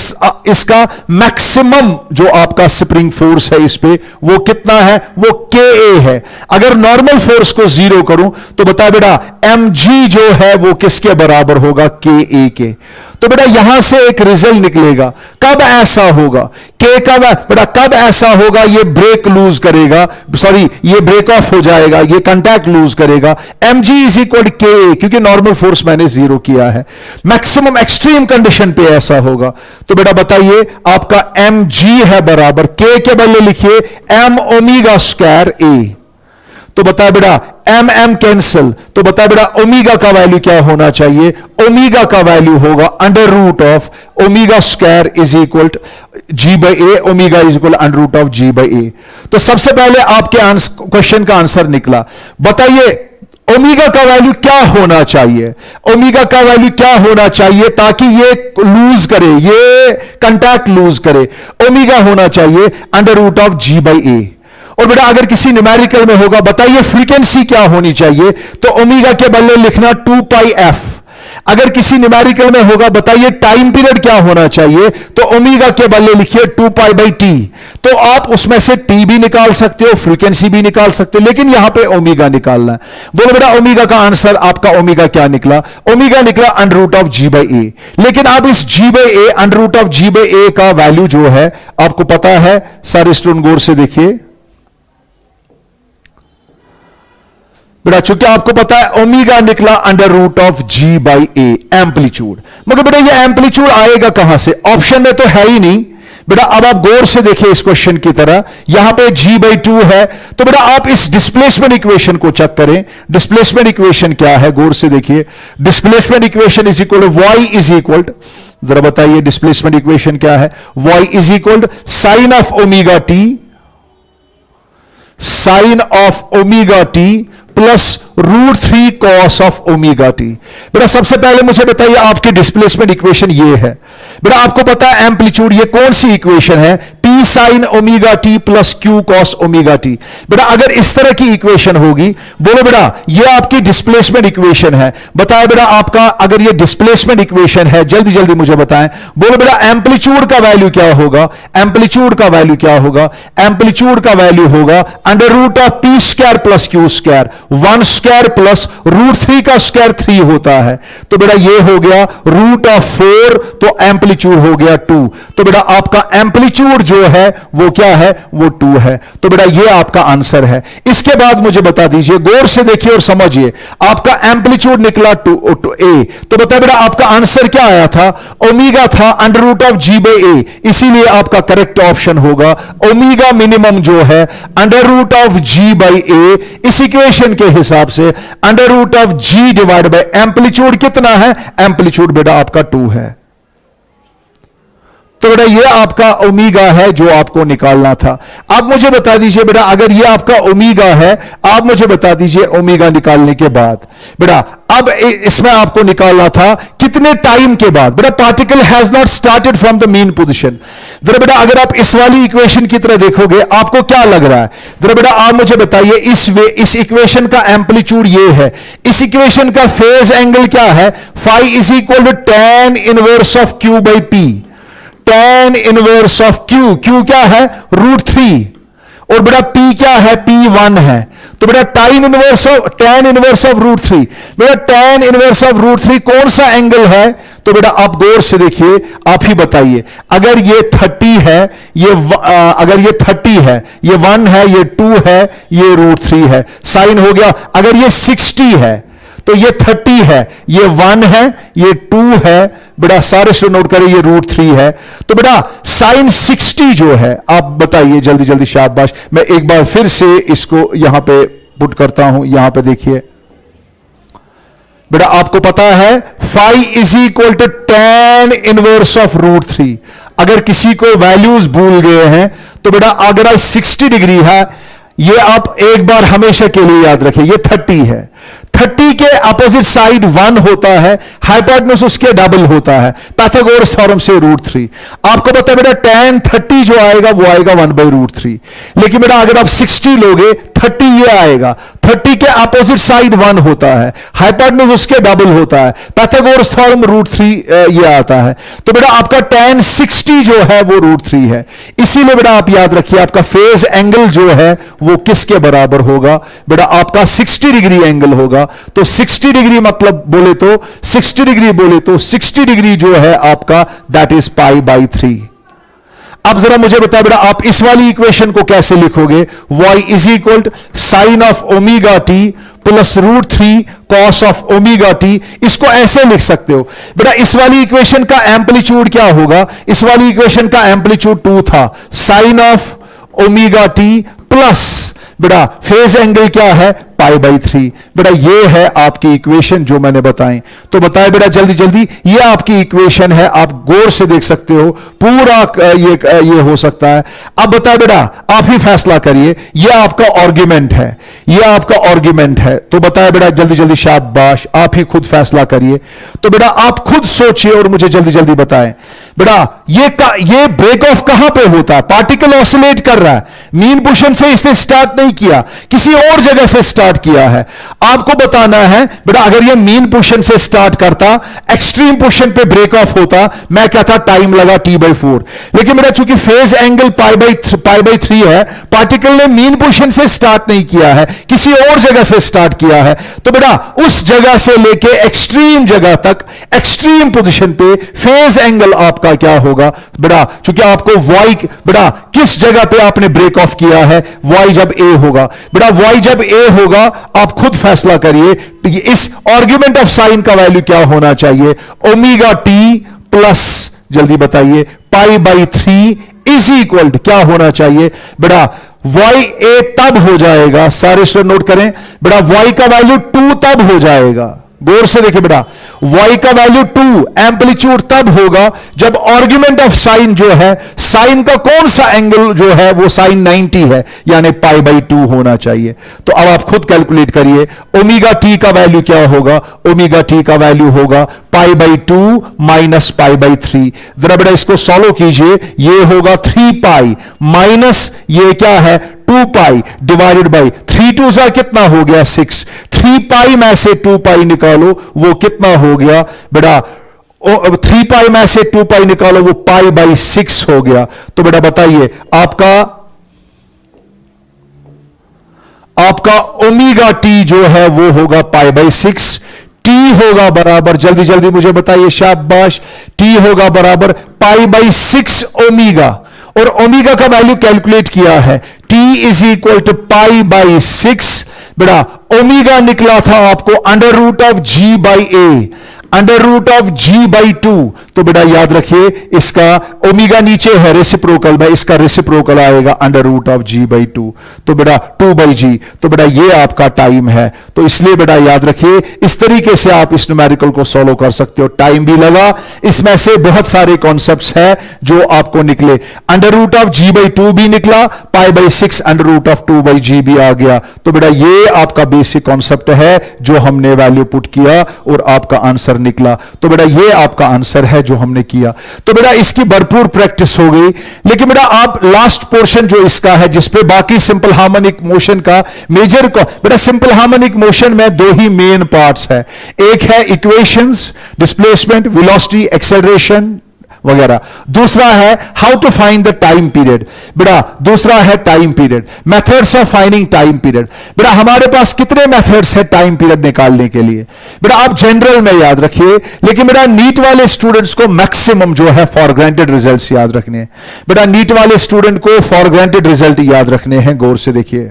इसका मैक्सिमम जो आपका स्प्रिंग फोर्स है इस पे वो कितना है? वो Ka है। अगर नॉर्मल फोर्स को जीरो करूं तो बता बेटा mg जो है वो किसके बराबर होगा? Ka के। तो बेटा यहां से एक रिजल्ट निकलेगा, कब ऐसा होगा? K का बेटा कब ऐसा होगा? ये ब्रेक लूज करेगा, सॉरी ये ब्रेक ऑफ हो जाएगा, ये कांटेक्ट लूज करेगा। mg इज इक्वल Ka, क्योंकि नॉर्मल फोर्स मैंने जीरो किया है, मैक्सिमम एक्सट्रीम कंडीशन पे ऐसा होगा। तो बेटा बताइए आपका mg है बराबर K के बदले लिखिए m ओमेगा स्क्वायर a। तो बता बेटा m कैंसिल, तो बता बेटा ओमेगा का वैल्यू क्या होना चाहिए? ओमेगा का वैल्यू होगा under root of omega square is equal g by A, omega is equal under root of g by A. तो सबसे पहले आपके क्वेश्चन का आंसर निकला। बताइए ओमेगा का वैल्यू क्या होना चाहिए? ओमेगा का वैल्यू क्या होना चाहिए ताकि ये लूज करे, ये कांटेक्ट लूज करे? ओमेगा होना चाहिए under root of g by A. और बेटा अगर किसी न्यूमेरिकल में होगा, बताइए फ्रीक्वेंसी क्या होनी चाहिए? तो ओमेगा के बदले लिखना 2 पाई f। अगर किसी न्यूमेरिकल में होगा, बताइए टाइम पीरियड क्या होना चाहिए? तो ओमेगा के बदले लिखिए 2 पाई बाई टी। तो आप उसमें से टी भी निकाल सकते हो, फ्रीक्वेंसी भी निकाल सकते हो, लेकिन यहां पे ओमेगा निकालना है। बोलो बेटा ओमेगा का आंसर, आपका ओमेगा क्या निकला? ओमेगा निकला under root of g by A. लेकिन आप इस g by A, under root of g by A का वैल्यू जो है आपको पता है, सारे स्टूडेंट गौर से देखिए बेटा, चूंकि आपको पता है ओमेगा निकला under root of g by a, amplitude. मगर बेटा ये एम्पलीट्यूड आएगा कहां से? ऑप्शन में तो है ही नहीं बेटा। अब आप गौर से देखिए इस क्वेश्चन की तरह, यहां पे g बाई 2 है, तो बेटा आप इस डिस्प्लेसमेंट इक्वेशन को चेक करें। डिस्प्लेसमेंट इक्वेशन क्या है? गौर से देखिए, displacement equation is equal y is equal, जरा बताइए डिस्प्लेसमेंट इक्वेशन क्या है? y is equal sine of omega t, sine of omega t plus √3 cos of omega t. बेटा सबसे पहले मुझे बताइए आपकी डिस्प्लेसमेंट इक्वेशन ये है। बेटा आपको पता है एम्पलीट्यूड, ये कौन सी इक्वेशन है? P sine omega t plus Q cos omega t. बेटा अगर इस तरह की इक्वेशन होगी, बोलो बेटा ये आपकी डिस्प्लेसमेंट इक्वेशन है। बताए बेटा आपका अगर ये डिस्प्लेसमेंट इक्वेशन है, जल्दी जल्दी मुझे बताएं। बोलो बेटा एम्पलीट्यूड का वैल्यू क्या होगा? एम्पलीट्यूड का वैल्यू क्या होगा? एम्पलीट्यूड का वैल्यू होगा under root of P square plus Q square, 1 square plus √3 का स्क्वायर 3 होता है। तो बेटा ये हो गया रूट ऑफ 4, तो एम्पलीट्यूड हो गया 2। तो बेटा आपका एम्पलीट्यूड जो जो है वो क्या है, वो 2 है। तो बेटा ये आपका आंसर है। इसके बाद मुझे बता दीजिए, गौर से देखिए और समझिए, आपका एम्पलीट्यूड निकला टू ए, तो बताए बेटा आपका आंसर क्या आया था, ओमेगा था under root of g by A, इसीलिए आपका करेक्ट ऑप्शन होगा ओमेगा मिनिमम जो है under root of g by A. इस इक्वेशन के हिसाब से under root of g divide by amplitude कितना है, एम्पलीट्यूड बेटा आपका 2 है। तो बेटा ये आपका ओमेगा है जो आपको निकालना था। आप मुझे बता दीजिए बेटा, अगर ये आपका ओमेगा है, आप मुझे बता दीजिए ओमेगा निकालने के बाद बेटा अब इसमें आपको निकालना था कितने टाइम के बाद। बेटा particle has not started from the mean position. जरा बेटा अगर आप इस वाली इक्वेशन की तरह देखोगे आपको क्या लग रहा है, जरा बेटा आप मुझे बताइए, इस इक्वेशन का एम्पलीट्यूड ये है, इस इक्वेशन का फेज एंगल क्या है, phi is equal to tan inverse of q by p. tan inverse of q, q क्या है √3, और बेटा P क्या है, P1 है। तो बेटा tan इनवर्स ऑफ √3, बेटा tan इनवर्स ऑफ √3 कौन सा एंगल है, तो बेटा आप गौर से देखिए, आप ही बताइए। अगर ये 30 है, अगर ये 30 है, ये 1 है, ये 2 है, ये √3 है, साइन हो गया। अगर ये 60 है तो ये 30 है, ये 1 है, ये 2 है, बेटा सारे से नोट करें, ये √3 है। तो बेटा साइन 60 जो है, आप बताइए जल्दी जल्दी, शाबाश। मैं एक बार फिर से इसको यहां पे पुट करता हूं, यहां पे देखिए बेटा, आपको पता है phi is equal to tan inverse of √3। अगर किसी को वैल्यूज भूल गए हैं तो बेटा अगर 60 डिग्री है, ये आप एक बार हमेशा के लिए याद रखिए, ये 30 है, 30 के अपोजिट साइड 1 होता है, हाइपोटेन्यूज उसके डबल होता है, पाइथागोरस थ्योरम से √3। आपको पता है बेटा tan 30 जो आएगा वो आएगा 1/√3। लेकिन बेटा अगर आप 60 लोगे, 30 ये आएगा, 30 के अपोजिट साइड 1 होता है, हाइपोटेन्यूज उसके डबल होता है, पाइथागोरस थ्योरम √3 ये आता है। तो बेटा आपका tan 60 जो है वो √3 है। इसीलिए बेटा आप याद रखिए, आपका फेज एंगल जो है वो किसके बराबर होगा, बेटा आपका 60 डिग्री एंगल होगा। तो 60 डिग्री मतलब बोले तो 60 डिग्री बोले तो 60 डिग्री जो है आपका दैट इज π/3। अब जरा मुझे बताया बेटा आप इस वाली इक्वेशन को कैसे लिखोगे, y is equal sine of omega t plus √3 cos of omega t. इसको ऐसे लिख सकते हो बेटा, इस वाली इक्वेशन का एम्पलीट्यूड क्या होगा, इस वाली इक्वेशन का एम्पलीट्यूड 2 था, sine of omega t plus बेटा फेज एंगल क्या है π/3। बेटा ये है आपकी इक्वेशन जो मैंने बताई। तो बताया बेटा जल्दी जल्दी, ये आपकी इक्वेशन है, आप गौर से देख सकते हो, पूरा ये हो सकता है। अब बताया बेटा आप ही फैसला करिए, ये आपका आर्गुमेंट है, ये आपका आर्गुमेंट है। तो बताया बेटा जल्दी जल्दी, शाबाश, आप ही खुद फैसला करिए। तो बेटा आप खुद सोचिए और मुझे जल्दी जल्दी बताएं बेटा, ये ब्रेक ऑफ कहां पे होता है, पार्टिकल ऑसिलेट कर रहा है, मीन पोजीशन से इसने स्टार्ट नहीं किया, किसी और जगह से स्टार्ट किया है। आपको बताना है बेटा अगर ये मीन पोजीशन से स्टार्ट करता, एक्सट्रीम पोजीशन पे ब्रेक ऑफ होता, मैं कहता टाइम लगा T/4। लेकिन बेटा चूंकि फेज एंगल π/3 है, पार्टिकल ने मीन पोजीशन से स्टार्ट नहीं किया है, किसी और जगह से स्टार्ट किया है। तो बेटा उस जगह से लेके एक्सट्रीम जगह तक, एक्सट्रीम पोजीशन पे फेज एंगल आपका क्या होगा बेटा, चूंकि आपको y बेटा किस जगह पे आपने ब्रेक ऑफ किया है, y जब a होगा। बेटा y जब a होगा, आप खुद फैसला करिए इस आर्गुमेंट ऑफ साइन का वैल्यू क्या होना चाहिए, ओमेगा टी प्लस जल्दी बताइए π/3 इज इक्वल क्या होना चाहिए बेटा, ya तब हो जाएगा, सारे स्टूडेंट नोट करें बेटा, y का वैल्यू 2 तब हो जाएगा। गौर से देखिए बेटा, y का वैल्यू 2 एम्पलीट्यूड तब होगा जब आर्गुमेंट ऑफ साइन जो है, साइन का कौन सा एंगल जो है वो साइन 90 है, यानी π/2 होना चाहिए। तो अब आप खुद कैलकुलेट करिए, ओमेगा टी का वैल्यू क्या होगा, ओमेगा टी का वैल्यू होगा π/2 माइनस π/3। जरा बेटा इसको सॉल्व कीजिए, ये होगा 3π माइनस ये क्या है 2π डिवाइडेड बाई 3 2 जा कितना हो गया 6, 3π में से 2π निकालो वो कितना हो गया बेटा, 3π में से 2π निकालो वो π/6 हो गया। तो बेटा बताइए आपका ओमेगा टी जो है वो होगा π/6, टी होगा बराबर, जल्दी जल्दी मुझे बताइए, शाबाश, टी होगा बराबर π/6 ओमेगा। और ओमेगा का वैल्यू कैलकुलेट किया है, t is equal to pi by 6। बेटा ओमेगा निकला था आपको under root of g by A, under root of g by 2। तो बेटा याद रखिए इसका ओमेगा नीचे है रेसिप्रोकल में, इसका रेसिप्रोकल आएगा under root of g by 2। तो बेटा 2 बाई g, तो बेटा ये आपका टाइम है। तो इसलिए बेटा याद रखिए इस तरीके से आप इस न्यूमेरिकल को सॉल्व कर सकते हो। टाइम भी लगा, इसमें से बहुत सारे कॉन्सेप्ट्स हैं जो आपको निकले। Under root of g by 2 भी निकला, pi by 6 under root of 2 by g भी आ गया। तो बेटा ये आपका बेसिक कॉन्सेप्ट है जो हमने वैल्यू पुट किया और आपका आंसर निकला। तो बेटा ये आपका आंसर है जो हमने किया। तो बेटा इसकी भरपूर प्रैक्टिस हो गई। लेकिन बेटा आप लास्ट पोर्शन जो इसका है जिसपे बाकी सिंपल हार्मोनिक मोशन का मेजर को, बेटा सिंपल हार्मोनिक मोशन में दो ही मेन पार्ट्स है, एक है इक्वेशंस, डिस्प्लेसमेंट, वेलोसिटी, एक्सेलरेशन वगैरह। दूसरा है how to find the time period. बेटा दूसरा है time period, methods of finding time period. बेटा हमारे पास कितने मेथड्स है टाइम पीरियड निकालने के लिए? बेटा आप जनरल में याद रखिए, लेकिन बेटा नीट वाले स्टूडेंट्स को मैक्सिमम जो है फॉर ग्रांटेड रिजल्ट्स याद रखने हैं। बेटा नीट वाले स्टूडेंट को फॉर ग्रांटेड रिजल्ट याद रखने हैं, गौर से देखिए।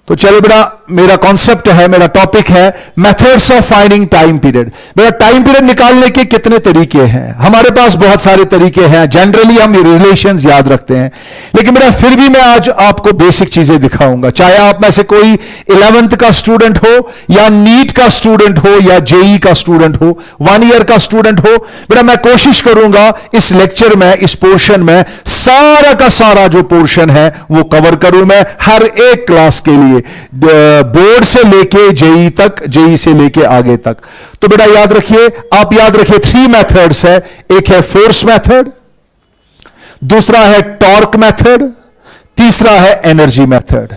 तो चलो बेटा मेरा कॉन्सेप्ट है, मेरा टॉपिक है methods of finding time period. बेटा टाइम पीरियड निकालने के कितने तरीके हैं? हमारे पास बहुत सारे तरीके हैं। जनरली हम रिलेशंस याद रखते हैं, लेकिन बेटा फिर भी मैं आज आपको बेसिक चीजें दिखाऊंगा। चाहे आप में से कोई 11th का स्टूडेंट हो या नीट का स्टूडेंट हो या जेई का स्टूडेंट हो, 1 ईयर का स्टूडेंट हो, बेटा मैं कोशिश करूंगा इस लेक्चर में, इस पोर्शन में सारा का सारा जो पोर्शन है वो कवर करूं मैं हर एक क्लास के लिए, बोर्ड से लेके जेई तक, जेई से लेके आगे तक। तो बेटा याद रखिए, आप याद रखिए 3 मेथड्स है। एक है फोर्स मेथड, दूसरा है टॉर्क मेथड, तीसरा है एनर्जी मेथड।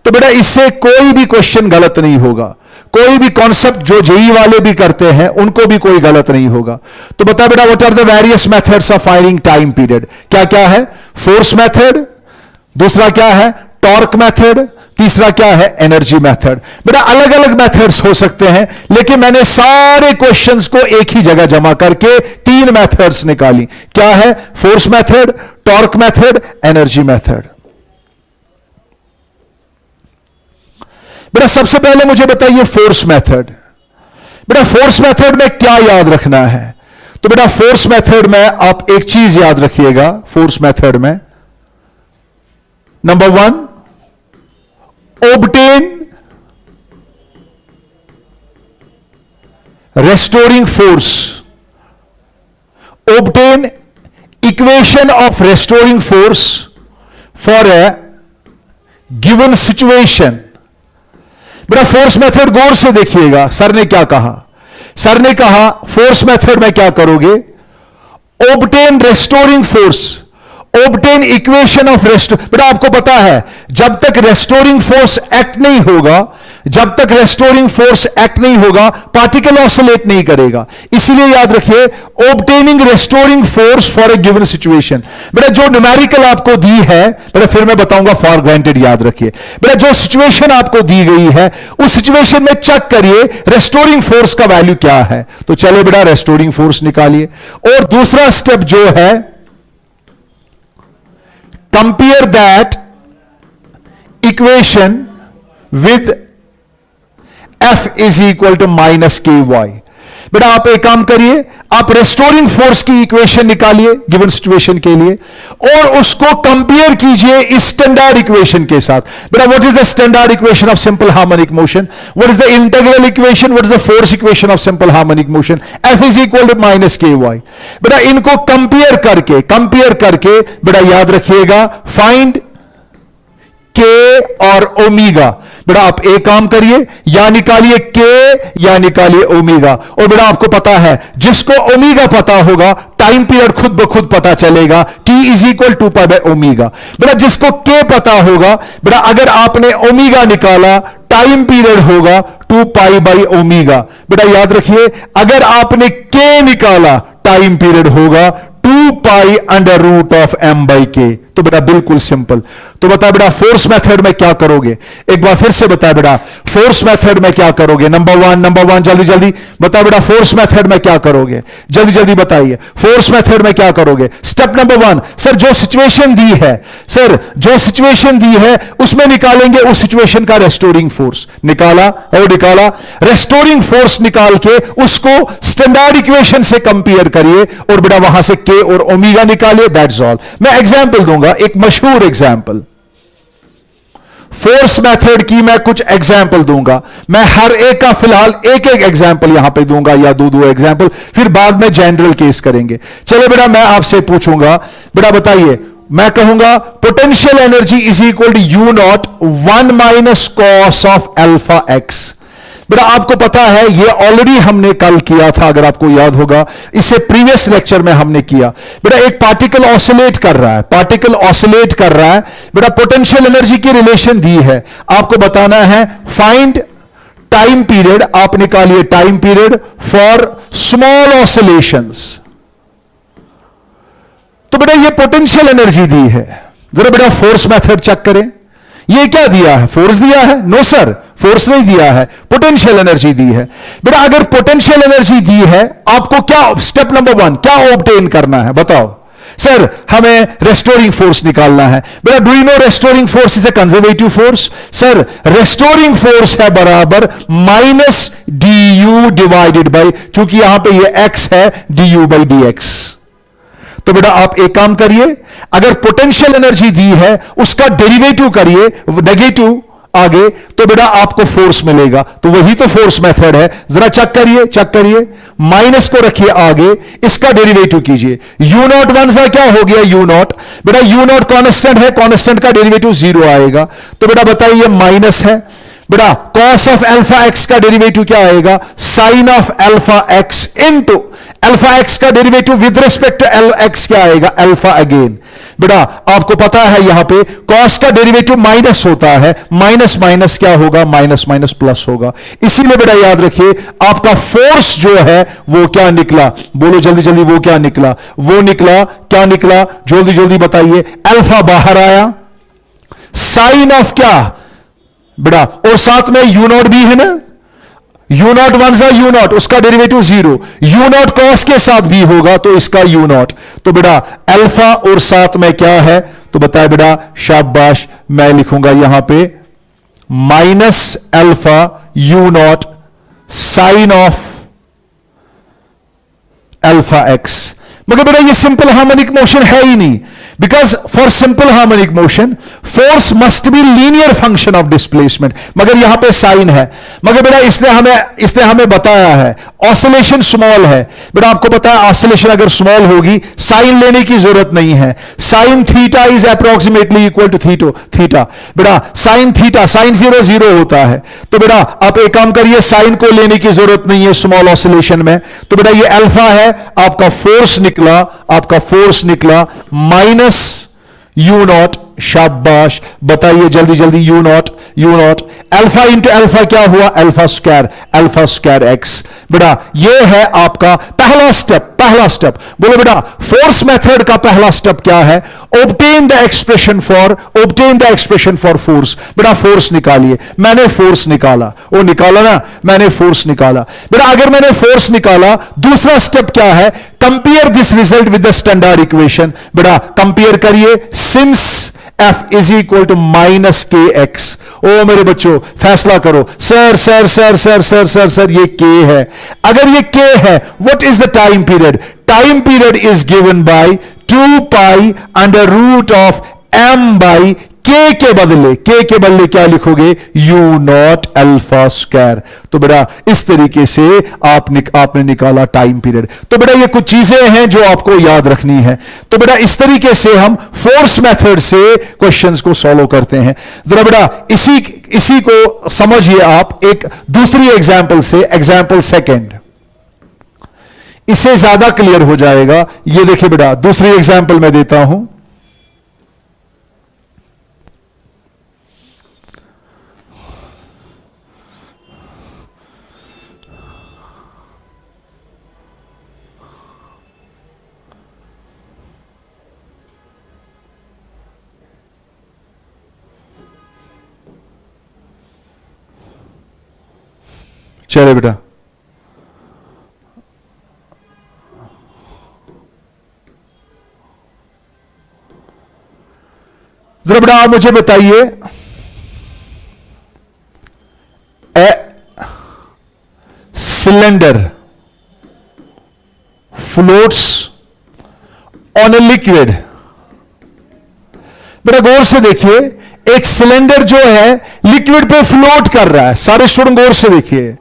तो बेटा इससे कोई भी क्वेश्चन गलत नहीं होगा, कोई भी कॉन्सेप्ट जो जेई वाले भी करते हैं उनको भी कोई गलत नहीं होगा। तो बता बेटा what are the various methods of finding time period? क्या क्या है? फोर्स मेथड, दूसरा क्या है टॉर्क मेथड, तीसरा क्या है एनर्जी मेथड। बेटा अलग अलग मेथड्स हो सकते हैं, लेकिन मैंने सारे क्वेश्चंस को एक ही जगह जमा करके 3 मेथड्स निकाली। क्या है? Force method, torque method, energy method. बेटा सबसे पहले मुझे बताइए फोर्स मेथड। बेटा फोर्स मेथड में क्या याद रखना है? तो बेटा फोर्स मेथड में आप एक चीज याद रखिएगा। फोर्स मेथड में number 1, obtain restoring force, obtain equation of restoring force for a given situation। बेटा फोर्स मेथड गौर से देखिएगा, सर ने क्या कहा। सर ने कहा फोर्स मेथड में क्या करोगे? obtain restoring force, obtain equation of rest. बेटा आपको पता है जब तक रेस्टोरिंग फोर्स एक्ट नहीं होगा, जब तक रेस्टोरिंग फोर्स एक्ट नहीं होगा, पार्टिकल ऑसिलेट नहीं करेगा। इसीलिए याद रखिए obtaining restoring force for a given situation. बेटा जो न्यूमेरिकल आपको दी है, बेटा फिर मैं बताऊंगा फॉर ग्रांटेड याद रखिए। बेटा जो सिचुएशन आपको दी गई है उस सिचुएशन में चेक करिए रेस्टोरिंग फोर्स का वैल्यू क्या है। तो चलो बेटा रेस्टोरिंग फोर्स निकालिए। और दूसरा स्टेप जो है compare that equation with F is equal to minus k y. बेटा आप एक काम करिए, आप रेस्टोरिंग फोर्स की इक्वेशन निकालिए गिवन सिचुएशन के लिए और उसको कंपेयर कीजिए इस स्टैंडर्ड इक्वेशन के साथ। बेटा what is the standard equation of simple harmonic motion? What is the integral equation? What is the force equation of simple harmonic motion? F is equal to minus k y. बेटा इनको compare करके बेटा याद रखिएगा find के और omega. बेटा आप एक काम करिए, या निकालिए के या निकालिए ओमेगा। और बेटा आपको पता है जिसको ओमेगा पता होगा टाइम पीरियड खुद ब खुद पता चलेगा, T is equal 2 pi by omega. बेटा जिसको के पता होगा, बेटा अगर आपने ओमेगा निकाला टाइम पीरियड होगा 2 पाई बाई ओमेगा। बेटा याद रखिए अगर आपने के निकाला टाइम पीरियड होगा 2 pi under root of m by k. तो बेटा बिल्कुल सिंपल। तो बता बेटा फोर्स मेथड में क्या करोगे, एक बार फिर से बता बेटा फोर्स मेथड में क्या करोगे। नंबर वन जल्दी जल्दी बता बेटा फोर्स मेथड में क्या करोगे, जल्दी जल्दी बताइए फोर्स मेथड में क्या करोगे। स्टेप नंबर 1, सर जो सिचुएशन दी है, सर जो सिचुएशन दी है उसमें निकालेंगे उस सिचुएशन का रेस्टोरिंग फोर्स। निकाला और निकाला, रेस्टोरिंग फोर्स निकाल के उसको स्टैंडर्ड इक्वेशन से कंपेयर करिए और बेटा वहां से के और ओमेगा निकालिए। That's all. मैं एग्जांपल दूंगा, एक मशहूर एग्जांपल फोर्स मेथड की मैं कुछ एग्जांपल दूंगा। मैं हर एक का फिलहाल एक एक एग्जांपल यहां पे दूंगा या दो एग्जांपल, फिर बाद में जनरल केस करेंगे। चलो बेटा मैं आपसे पूछूंगा, बेटा बताइए, मैं कहूंगा potential energy is equal to u not 1 minus cos of alpha x. बेटा आपको पता है ये ऑलरेडी हमने कल किया था, अगर आपको याद होगा, इसे प्रीवियस लेक्चर में हमने किया। बेटा एक पार्टिकल ऑसिलेट कर रहा है, पार्टिकल ऑसिलेट कर रहा है, बेटा पोटेंशियल एनर्जी की रिलेशन दी है, आपको बताना है फाइंड टाइम पीरियड। आप निकालिए time period for small oscillations. तो बेटा ये पोटेंशियल एनर्जी दी है, जरा बेटा फोर्स मेथड चेक करें। ये क्या दिया है, फोर्स दिया है? नो सर, फोर्स नहीं दिया है, पोटेंशियल एनर्जी दी है। बेटा अगर पोटेंशियल एनर्जी दी है, आपको क्या स्टेप नंबर 1 क्या ऑब्टेन करना है बताओ। सर हमें रेस्टोरिंग फोर्स निकालना है। बेटा do you no restoring force is a conservative force. Sir restoring force है बराबर minus D you divided by, चूंकि यहां पे ये एक्स है, D you by D x. तो बेटा आप एक काम करिए, अगर पोटेंशियल एनर्जी दी है उसका डेरिवेटिव करिए नेगेटिव आगे, तो बेटा आपको फोर्स मिलेगा। तो वही तो फोर्स मेथड है, जरा चेक करिए, चेक करिए, माइनस को रखिए आगे, इसका डेरिवेटिव कीजिए। यू नॉट 1 सा क्या हो गया, यू नॉट, बेटा यू नॉट कांस्टेंट है, कांस्टेंट का डेरिवेटिव 0 आएगा। तो बेटा बताइए माइनस है, बेटा कॉस ऑफ अल्फा एक्स का डेरिवेटिव क्या आएगा, sine of alpha x into alpha x का derivative with respect to L x क्या आएगा, अल्फा अगेन। बेटा आपको पता है यहां पे कॉस का डेरिवेटिव माइनस होता है, माइनस माइनस क्या होगा, माइनस माइनस प्लस होगा। इसीलिए बेटा याद रखिए आपका फोर्स जो है वो क्या निकला, बोलो जल्दी जल्दी, वो क्या निकला, वो निकला क्या निकला, जल्दी जल्दी बताइए। अल्फा बाहर आया, साइन ऑफ क्या बेटा, और साथ में यू नॉट भी है ना, यू नॉट 1 सा यू नॉट, उसका डेरिवेटिव 0, यू नॉट कॉस के साथ भी होगा तो इसका यू नॉट। तो बेटा अल्फा और साथ में क्या है, तो बताए बेटा, शाबाश, मैं लिखूंगा यहां पे minus alpha u not sine of alpha x. मगर बेटा ये सिंपल हार्मोनिक मोशन है ही नहीं, because for simple harmonic motion force must be linear function of displacement. मगर यहां पे साइन है, मगर बेटा इसने हमें बताया है ऑसिलेशन स्मॉल है। बेटा आपको पता है ऑसिलेशन अगर स्मॉल होगी साइन लेने की जरूरत नहीं है, sine theta is approximately equal to theta. बेटा साइन थीटा, साइन 0 0 होता है। तो बेटा आप एक काम करिए, साइन को लेने की जरूरत नहीं है स्मॉल ऑसिलेशन में। तो बेटा ये अल्फा है, आपका फोर्स निकला, आपका फोर्स निकला माइनस यू नॉट, शाबाश, बताइए जल्दी जल्दी, you not alpha into alpha क्या हुआ, अल्फा स्क्वायर एक्स। बेटा ये है आपका पहला स्टेप। बोलो बेटा फोर्स मेथड का पहला स्टेप क्या है, obtain the expression for force. बेटा फोर्स निकालिए, मैंने फोर्स निकाला, वो निकाला ना, मैंने फोर्स निकाला। बेटा अगर मैंने फोर्स निकाला, दूसरा स्टेप क्या है, compare this result with the standard equation. बेटा कंपेयर करिए, since F is equal to minus k x. ओ मेरे बच्चों फैसला करो, सर ये के है। अगर ये के है, what is the time period, time period is given by 2 pi under root of m by k बदले क्या लिखोगे, यू नॉट अल्फा स्क्वायर। तो बेटा इस तरीके से आपने निकाला टाइम पीरियड। तो बेटा ये कुछ चीजें हैं जो आपको याद रखनी है। तो बेटा इस तरीके से हम फोर्स मेथड से क्वेश्चंस को सॉल्व करते हैं। जरा बेटा इसी को समझिए आप एक दूसरी एग्जांपल से, एग्जांपल सेकंड, इससे ज्यादा क्लियर हो जाएगा। ये देखिए बेटा दूसरी एग्जांपल मैं देता हूं। चले बेटा, जरा बेटा आप मुझे बताइए, a cylinder floats on a liquid. बेटा गौर से देखिए, एक सिलेंडर जो है लिक्विड पे फ्लोट कर रहा है। सारे स्टूडेंट गौर से देखिए,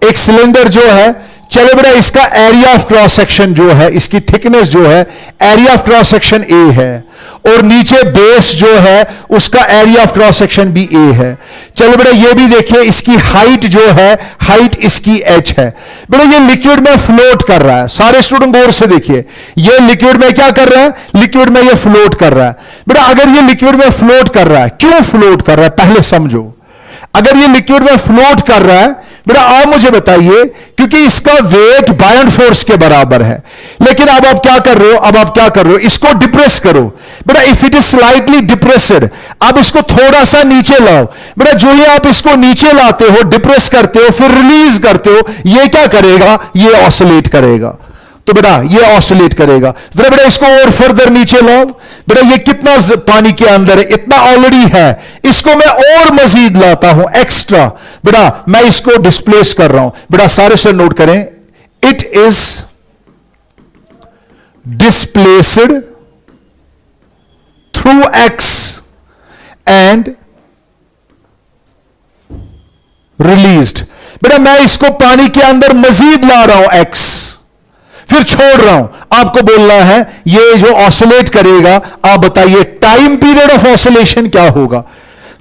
एक सिलेंडर जो है, चलो बेटा इसका एरिया ऑफ क्रॉस सेक्शन जो है, इसकी थिकनेस जो है, area of cross section A है, और नीचे बेस जो है उसका एरिया ऑफ क्रॉस सेक्शन भी ए है। चलो बेटा ये भी देखिए, इसकी हाइट जो है, हाइट इसकी एच है। बेटा ये लिक्विड में फ्लोट कर रहा है। सारे स्टूडेंट गौर से देखिए, ये लिक्विड में क्या कर रहा है, लिक्विड में ये फ्लोट कर रहा है। बेटा अगर ये लिक्विड में फ्लोट कर रहा है, क्यों फ्लोट कर रहा है पहले समझो। अगर ये लिक्विड में फ्लोट कर रहा है, बेटा आप मुझे बताइए, क्योंकि इसका वेट बायंड फोर्स के बराबर है। लेकिन अब आप क्या कर रहे हो, अब आप क्या कर रहे हो, इसको डिप्रेस करो। बेटा if it is slightly depressed, आप इसको थोड़ा सा नीचे लाओ। बेटा जो ही आप इसको नीचे लाते हो, डिप्रेस करते हो, फिर रिलीज करते हो, ये क्या करेगा, ये ऑसिलेट करेगा। तो बेटा ये ऑसिलेट करेगा। जरा बेटा इसको और फर्दर नीचे लाओ। बेटा ये कितना पानी के अंदर है, इतना ऑलरेडी है, इसको मैं और मजीद लाता हूं, एक्स्ट्रा। बेटा मैं इसको डिस्प्लेस कर रहा हूं। बेटा सारे से नोट करें, it is displaced through x and released. बेटा मैं इसको पानी के अंदर मजीद ला रहा हूं, एक्स, फिर छोड़ रहा हूं। आपको बोलना है ये जो ऑसिलेट करेगा, आप बताइए टाइम पीरियड ऑफ ऑसिलेशन क्या होगा।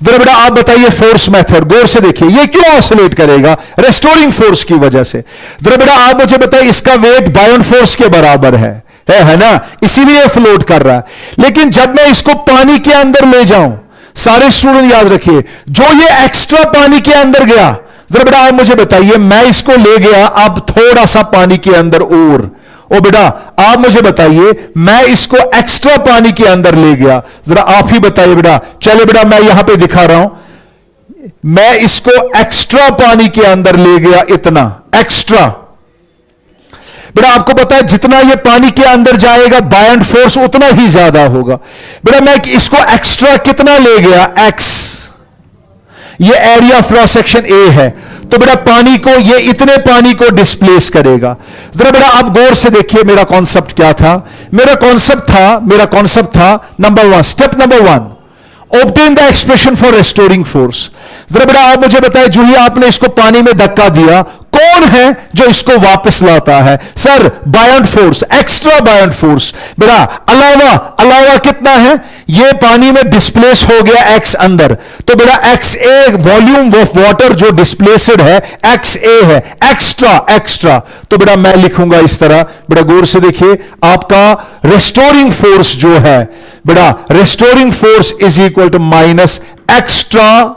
जरा बेटा आप बताइए फोर्स मेथड, गौर से देखिए, ये क्यों ऑसिलेट करेगा, रेस्टोरिंग फोर्स की वजह से। जरा बेटा आप मुझे बताइए, इसका वेट बायंड फोर्स के बराबर है ना, इसीलिए फ्लोट कर रहा है। लेकिन जब मैं इसको पानी के अंदर ले जाऊं, सारे स्टूडेंट याद रखिए, जो ये एक्स्ट्रा पानी के अंदर गया, जरा बेटा आप मुझे बताइए, मैं इसको ले गया अब थोड़ा सा पानी के अंदर, और ओ बेटा आप मुझे बताइए, मैं इसको एक्स्ट्रा पानी के अंदर ले गया, जरा आप ही बताइए बेटा। चले बेटा मैं यहां पे दिखा रहा हूं, मैं इसको एक्स्ट्रा पानी के अंदर ले गया, इतना एक्स्ट्रा। बेटा आपको पता है जितना ये पानी के अंदर जाएगा, बायंड फोर्स उतना ही ज्यादा होगा। बेटा मैं इसको एक्स्ट्रा कितना ले गया, एक्स, ये area of cross section A है, तो बेटा पानी को, ये इतने पानी को डिस्प्लेस करेगा। जरा बेटा आप गौर से देखिए, मेरा कॉन्सेप्ट क्या था, मेरा कॉन्सेप्ट था number one, step number one, obtain the expression for restoring force. जरा बेटा आप मुझे बताएं, जो ही आपने इसको पानी में धक्का दिया, कौन है जो इसको वापस लाता है, sir buoyant force, extra buoyant force. बेटा अलावा कितना है, ये पानी में डिस्प्लेस हो गया एक्स अंदर, तो बेटा x A volume of water जो डिस्प्लेस्ड है, एक्स ए है, एक्स्ट्रा। तो बेटा मैं लिखूंगा इस तरह, बेटा गौर से देखिए, आपका रेस्टोरिंग फोर्स जो है, बेटा restoring force is equal to minus extra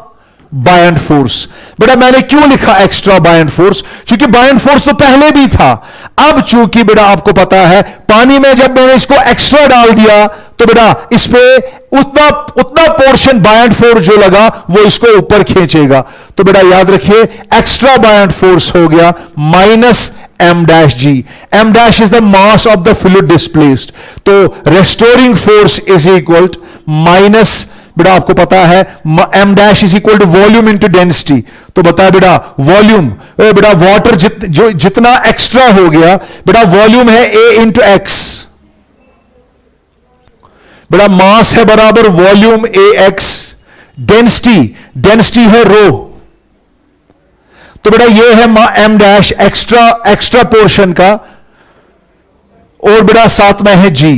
buoyant force. बेटा मैंने क्यों लिखा एक्स्ट्रा बायंड फोर्स, क्योंकि बायंड फोर्स तो पहले भी था। अब चूंकि बेटा आपको पता है, पानी में जब मैंने इसको एक्स्ट्रा डाल दिया, तो बेटा इस पे उतना पोर्शन बायंड फोर्स जो लगा, वो इसको ऊपर खींचेगा। तो बेटा याद रखिए, एक्स्ट्रा बायंड फोर्स हो गया minus m dash g. M dash is the mass of the fluid displaced. तो restoring force is equal minus, बेटा आपको पता है m dash is equal to volume into density. तो बता बेटा वॉल्यूम, बेटा वाटर जितना एक्स्ट्रा हो गया, बेटा वॉल्यूम है ए इंटू एक्स, बेटा मास है बराबर वॉल्यूम ए एक्स, डेंसिटी है रो। तो बेटा ये है एम डैश एक्स्ट्रा पोर्शन का, और बेटा साथ में है जी।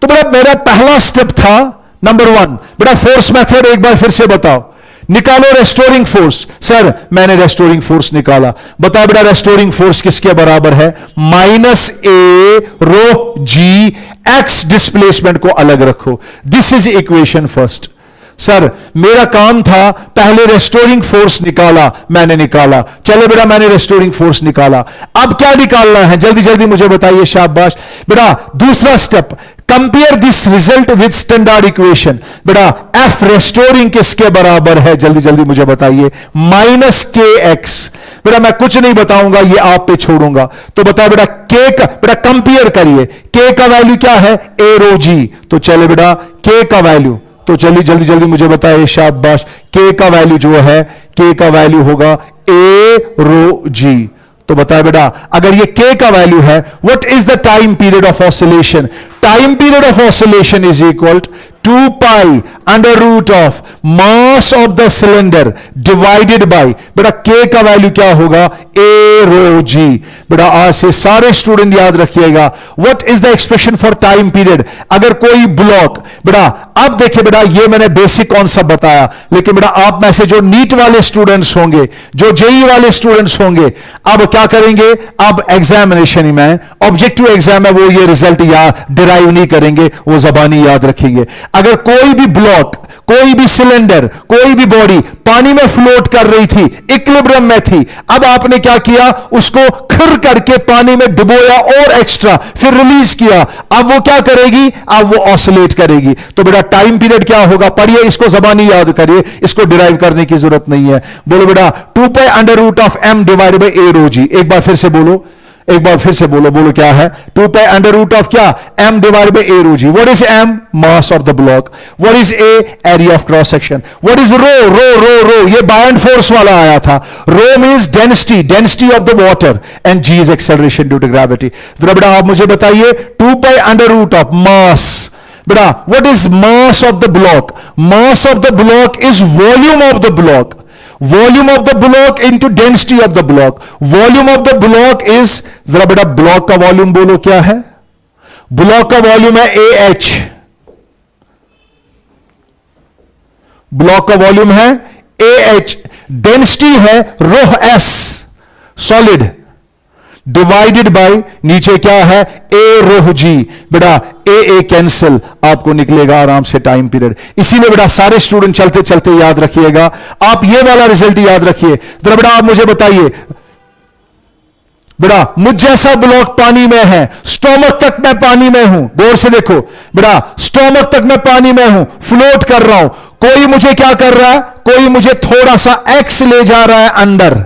तो बेटा मेरा पहला स्टेप था नंबर वन। बेटा फोर्स मेथड एक बार फिर से बताओ, निकालो रेस्टोरिंग फोर्स। सर मैंने रेस्टोरिंग फोर्स निकाला, बताओ बेटा रेस्टोरिंग फोर्स किसके बराबर है, माइनस ए रो जी, एक्स डिस्प्लेसमेंट को अलग रखो। This is equation first. Sir मेरा काम था पहले रेस्टोरिंग फोर्स निकाला, मैंने निकाला, चलो बेटा मैंने रेस्टोरिंग फोर्स निकाला, अब क्या निकालना है, जल्दी जल्दी मुझे बताइए, शाबाश। बेटा दूसरा step, compare this result with standard equation. बेटा एफ रेस्टोरिंग किसके बराबर है, जल्दी जल्दी मुझे बताइए, माइनस के एक्स। बेटा मैं कुछ नहीं बताऊंगा, ये आप पे छोड़ूंगा। तो बताओ बेटा के का, बेटा कंपेयर करिए, के का वैल्यू क्या है, ए रो जी। तो चले बेटा के का वैल्यू, तो चलिए जल्दी जल्दी मुझे बताइए, शाबाश। के का वैल्यू जो है, के का वैल्यू होगा ए रो जी। तो बताया बेटा अगर ये k का वैल्यू है, what is the time period of oscillation? Time period of oscillation is equal 2 pi under root of mass of the cylinder divided by, बेटा k का वैल्यू क्या होगा, ए रो जी। बेटा आज से सारे स्टूडेंट याद रखिएगा, what is the expression for time period. अगर कोई ब्लॉक, बेटा अब देखिए बेटा ये मैंने बेसिक कॉन्सेप्ट बताया, लेकिन बेटा आप में से जो नीट वाले स्टूडेंट्स होंगे, जो जेई वाले स्टूडेंट्स होंगे, अब क्या करेंगे, अब एग्जामिनेशन में ऑब्जेक्टिव एग्जाम है, वो ये रिजल्ट या डिराइव नहीं करेंगे, वो जबानी याद रखेंगे। अगर कोई भी ब्लॉक, कोई भी सिलेंडर, कोई भी बॉडी पानी में फ्लोट कर रही थी, इक्विलिब्रियम में थी, अब आपने क्या किया, उसको खिर करके पानी में डुबोया और एक्स्ट्रा, फिर रिलीज किया, अब वो क्या करेगी, अब वो ऑसिलेट करेगी। तो बेटा टाइम पीरियड क्या होगा, पढ़िए इसको, जबानी याद करिए, इसको डिराइव करने की जरूरत नहीं है। बोलो बेटा 2 pi under root of m divided by A rho g. एक बार फिर से बोलो, एक बार फिर से बोलो, बोलो क्या है, 2 पाई अंडर रूट ऑफ क्या, m divided by a rho g. What is m, mass of the block. What is a, area of cross section. What is rho, rho ये बायंड फोर्स वाला आया था। Rho means density, density of the water, and g is acceleration due to gravity. जरा बेटा आप मुझे बताइए 2 pi under root of mass, बेटा what is mass of the block. Mass of the block is volume of the block, volume of the block into density of the block. Volume of the block is, जरा बेटा block का volume बोलो क्या है, block का volume है AH, block का volume है AH, डेंसिटी है रोह S सॉलिड, डिवाइडेड बाय नीचे क्या है, ए रोह जी। बेटा ए कैंसिल, आपको निकलेगा आराम से टाइम पीरियड। इसीलिए बेटा सारे स्टूडेंट चलते चलते याद रखिएगा, आप ये वाला रिजल्ट याद रखिए। जरा बेटा आप मुझे बताइए, बेटा मुझ जैसा ब्लॉक पानी में है, स्टोमक तक मैं पानी में हूं, गौर से देखो बेटा, स्टोमक तक मैं पानी में हूं, फ्लोट कर रहा हूं, कोई मुझे क्या कर रहा है, कोई मुझे थोड़ा सा एक्स ले जा रहा है अंदर,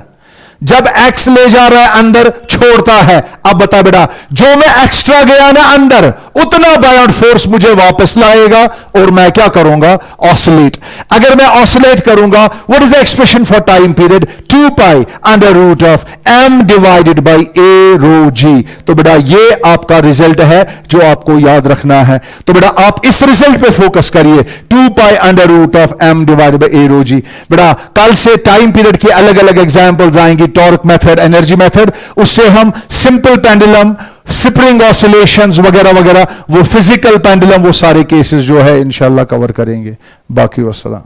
जब एक्स ले जा रहा है अंदर छोड़ता है। अब बता बेटा जो मैं एक्स्ट्रा गया ना अंदर, उतना बायॉन्ड फोर्स मुझे वापस लाएगा और मैं क्या करूंगा, ऑसिलेट। अगर मैं ऑसिलेट करूंगा, what is the expression for time period, 2 pi under root of m divided by a rho g. तो बेटा ये आपका रिजल्ट है जो आपको याद रखना है। तो बेटा आप इस रिजल्ट पे फोकस करिए, 2 pi under root of m divided by a rho g. बेटा कल से टाइम पीरियड की अलग अलग एग्जांपल्स आएंगी, टॉर्क मेथड, एनर्जी मेथड, उससे हम सिंपल पेंडुलम, स्प्रिंग ऑसिलेशंस वगैरह वगैरह, वो फिजिकल पेंडुलम, वो सारे केसेस जो है इंशाल्लाह कवर करेंगे। बाकी वस्सलाम।